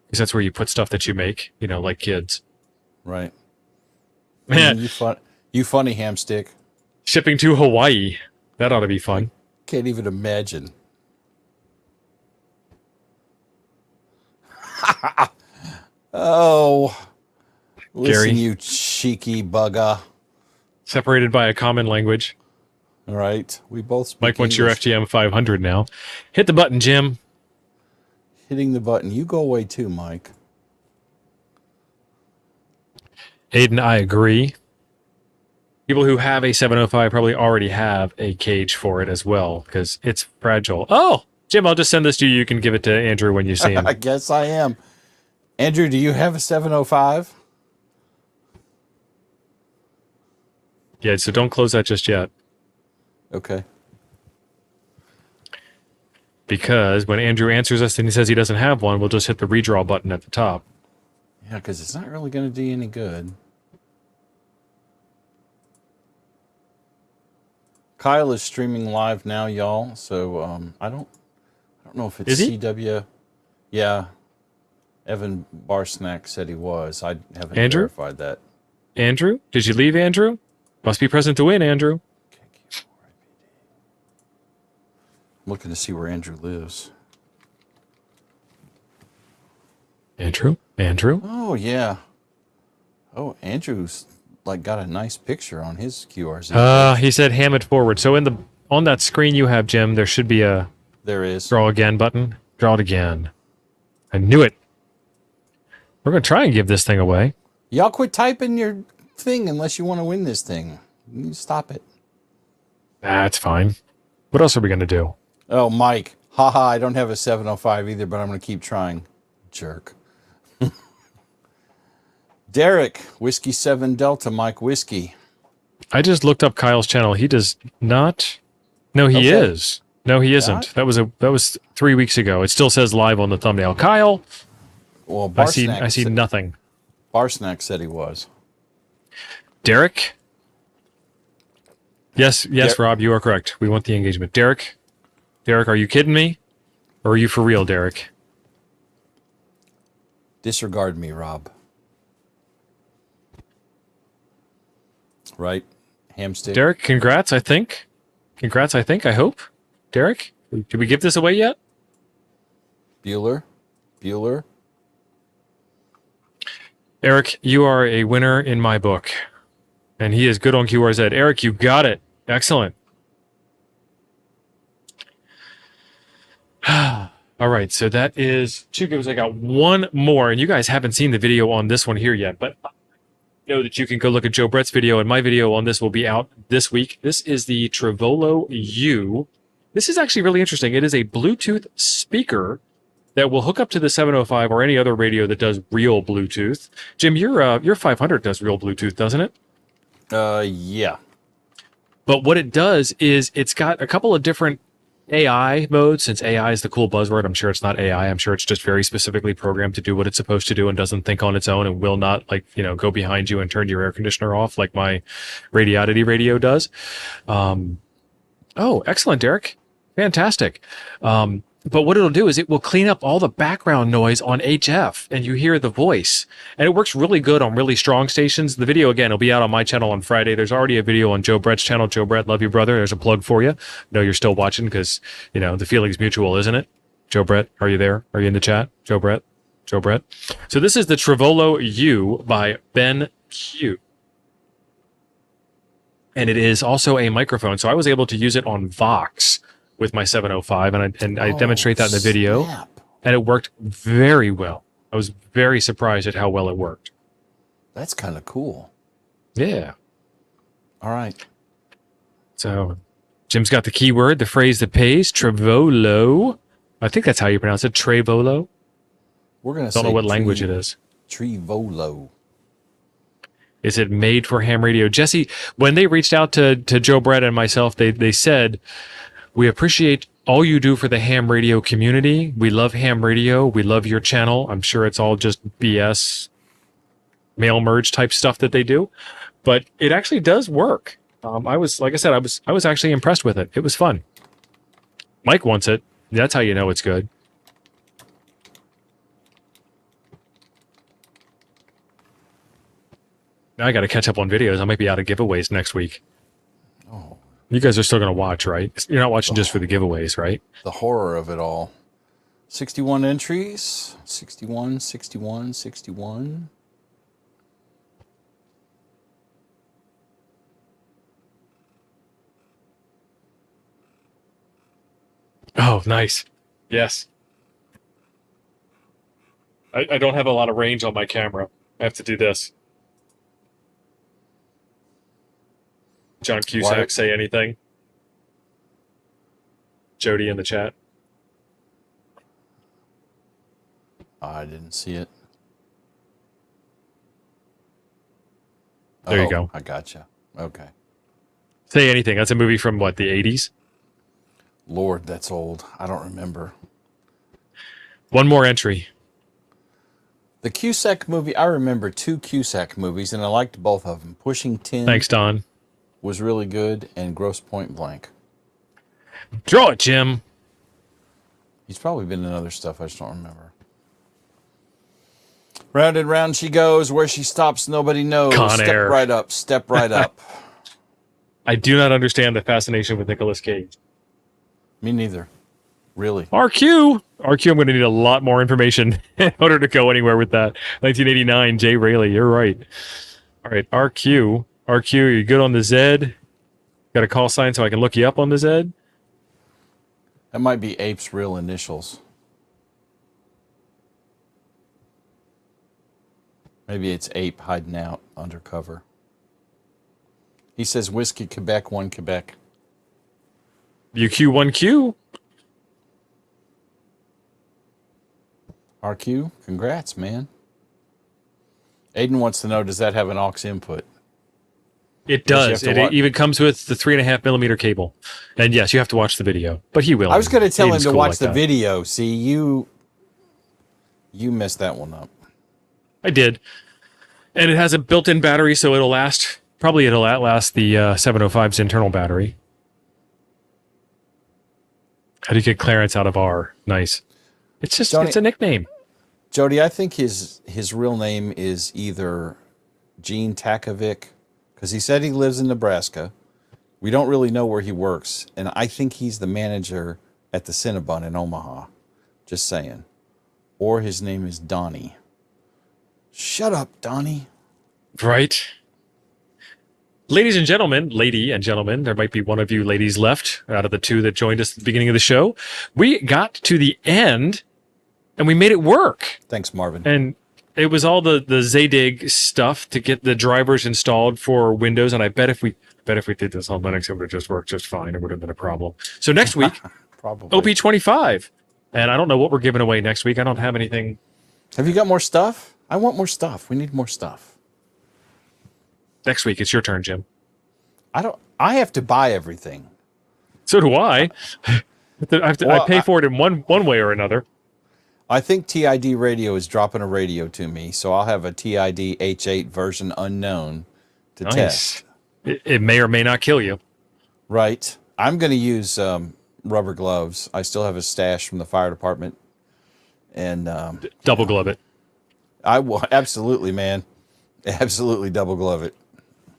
Because that's where you put stuff that you make, like kids. Right. Man, You funny hamstick. shipping to Hawaii. That ought to be fun. Can't even imagine. Oh. Listen, Gary. you cheeky bugger. Separated by a common language. All right. We both speak Mike wants your English. FGM 500 now. Hit the button, Jim. Hitting the button. You go away too, Mike. Aiden, I agree. People who have a 705 probably already have a cage for it as well because it's fragile. Oh, Jim, I'll just send this to you. You can give it to Andrew when you see him. I guess I am. Andrew, do you have a 705? Yeah, so don't close that just yet. Okay. Because when Andrew answers us and he says he doesn't have one, we'll just hit the redraw button at the top. Yeah, because it's not really going to do you any good. Kyle is streaming live now, y'all. So I don't know if it's Is he? CW. Yeah, Evan Barsnack said he was. I haven't Andrew? verified that. Andrew? Did you leave, Andrew? Must be present to win, Andrew. I'm looking to see where Andrew lives. Andrew? Andrew? Oh yeah. Oh, Andrew's got a nice picture on his QRZ. He said ham it forward. So on that screen you have, Jim, there should be a There is. draw again button. Draw it again. I knew it. We're going to try and give this thing away. Y'all quit typing your thing unless you want to win this thing. You stop it. That's fine. What else are we going to do? Oh, Mike. Haha, I don't have a 705 either, but I'm going to keep trying. Jerk. Derek, Whiskey 7 Delta, Mike Whiskey. I just looked up Kyle's channel. He does not. No, he Okay. is. No, he isn't. That was 3 weeks ago. It still says live on the thumbnail. Kyle, Well, I see nothing. Barsnack said he was. Derek? Yes, Rob, you are correct. We want the engagement. Derek, are you kidding me? Or are you for real, Derek? Disregard me, Rob. Right? Hamstick. Derek, congrats, I think. I hope. Derek, did we give this away yet? Bueller. Eric, you are a winner in my book. And he is good on QRZ. Eric, you got it. Excellent. All right, so that is 2 gives. I got one more, and you guys haven't seen the video on this one here yet, but know that you can go look at Joe Brett's video, and my video on this will be out this week. This is the Trivolo U. This is actually really interesting. It is a Bluetooth speaker that will hook up to the 705 or any other radio that does real Bluetooth. Jim, your 500 does real Bluetooth, doesn't it? Yeah. But what it does is it's got a couple of different AI modes. Since AI is the cool buzzword, I'm sure it's not AI. I'm sure it's just very specifically programmed to do what it's supposed to do and doesn't think on its own and will not, like, go behind you and turn your air conditioner off like my Radiodity radio does. Oh, excellent, Derek. Fantastic. But what it'll do is it will clean up all the background noise on HF and you hear the voice. And it works really good on really strong stations. The video, again, will be out on my channel on Friday. There's already a video on Joe Brett's channel. Joe Brett, love you, brother. There's a plug for you. No, you're still watching because, the feeling's mutual, isn't it? Joe Brett, are you there? Are you in the chat? Joe Brett? Joe Brett? So this is the Trivolo U by Ben Q. And it is also a microphone. So I was able to use it on Vox with my 705, and I demonstrate that in the video, and it worked very well. I was very surprised at how well it worked. That's kind of cool. Yeah. All right. So Jim's got the keyword, the phrase that pays, Trivolo. I think that's how you pronounce it, Trivolo. We're gonna don't know what language it is. Trivolo. Is it made for ham radio? Jesse, when they reached out to Joe Brett and myself, they said, we appreciate all you do for the ham radio community. We love ham radio. We love your channel. I'm sure it's all just BS, mail merge type stuff that they do, but it actually does work. I was actually impressed with it. It was fun. Mike wants it. That's how you know it's good. Now I got to catch up on videos. I might be out of giveaways next week. Oh. You guys are still going to watch, right? You're not watching just for the giveaways, right? The horror of it all. 61 entries. 61, 61, 61. Oh, nice. Yes. I don't have a lot of range on my camera. I have to do this. John Cusack, say anything? Jody in the chat. I didn't see it. There you go. I gotcha. Okay. Say anything. That's a movie from, what, the 80s? Lord, that's old. I don't remember. One more entry. The Cusack movie, I remember 2 Cusack movies, and I liked both of them. Pushing 10. Thanks, Don. Was really good, and Gross Point Blank. Draw it, Jim. He's probably been in other stuff, I just don't remember. Round and round she goes, where she stops nobody knows. Con Air. Step right up, step right up. I do not understand the fascination with Nicolas Cage. Me neither. Really. RQ, I'm going to need a lot more information in order to go anywhere with that. 1989, Jay Rayleigh, you're right. All right, RQ, you good on the Z? Got a call sign so I can look you up on the Z? That might be Ape's real initials. Maybe it's Ape hiding out undercover. He says Whiskey Quebec, 1 Quebec. UQ1Q. RQ, congrats, man. Aiden wants to know, does that have an aux input? It does. It even comes with the 3.5mm cable. And yes, you have to watch the video. But he will. I was going to tell him Aiden's to cool watch like the that. video. See, you messed that one up. I did. And it has a built-in battery, so it'll last. Probably it'll outlast the 705's internal battery. How do you get Clarence out of R? Nice. It's just, it's a nickname. Jody, I think his real name is either Gene Takovic, because he said he lives in Nebraska. We don't really know where he works, and I think he's the manager at the Cinnabon in Omaha. Just saying. Or his name is Donnie. Shut up, Donnie. Right. Ladies and gentlemen, lady and gentlemen, there might be one of you ladies left out of the 2 that joined us at the beginning of the show. We got to the end, and we made it work. Thanks, Marvin. And it was all the Zadig stuff to get the drivers installed for Windows, and I bet if we did this on Linux, it would have just worked just fine. It would have been a problem. So next week, Probably. OP25, and I don't know what we're giving away next week. I don't have anything. Have you got more stuff? I want more stuff. We need more stuff. Next week, it's your turn, Jim. I have to buy everything. So do I. I pay for it in one way or another. I think TID Radio is dropping a radio to me, so I'll have a TID H8 version unknown to test. It may or may not kill you. Right. I'm going to use rubber gloves. I still have a stash from the fire department. And Double glove it. I will absolutely, man. Absolutely double glove it.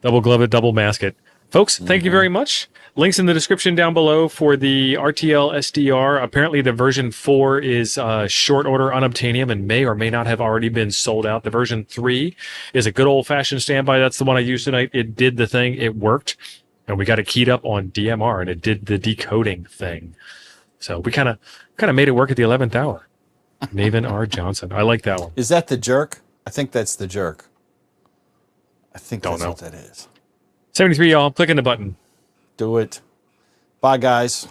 Double glove it, double mask it. Folks, thank you very much. Links in the description down below for the RTL-SDR. Apparently the version 4 is short order unobtainium and may or may not have already been sold out. The version 3 is a good old-fashioned standby. That's the one I used tonight. It did the thing. It worked. And we got it keyed up on DMR, and it did the decoding thing. So we kind of made it work at the 11th hour. Maven R. Johnson. I like that one. Is that the jerk? I think that's the jerk. I think Don't that's know. what that is. 73, y'all. Clicking the button. Do it. Bye, guys.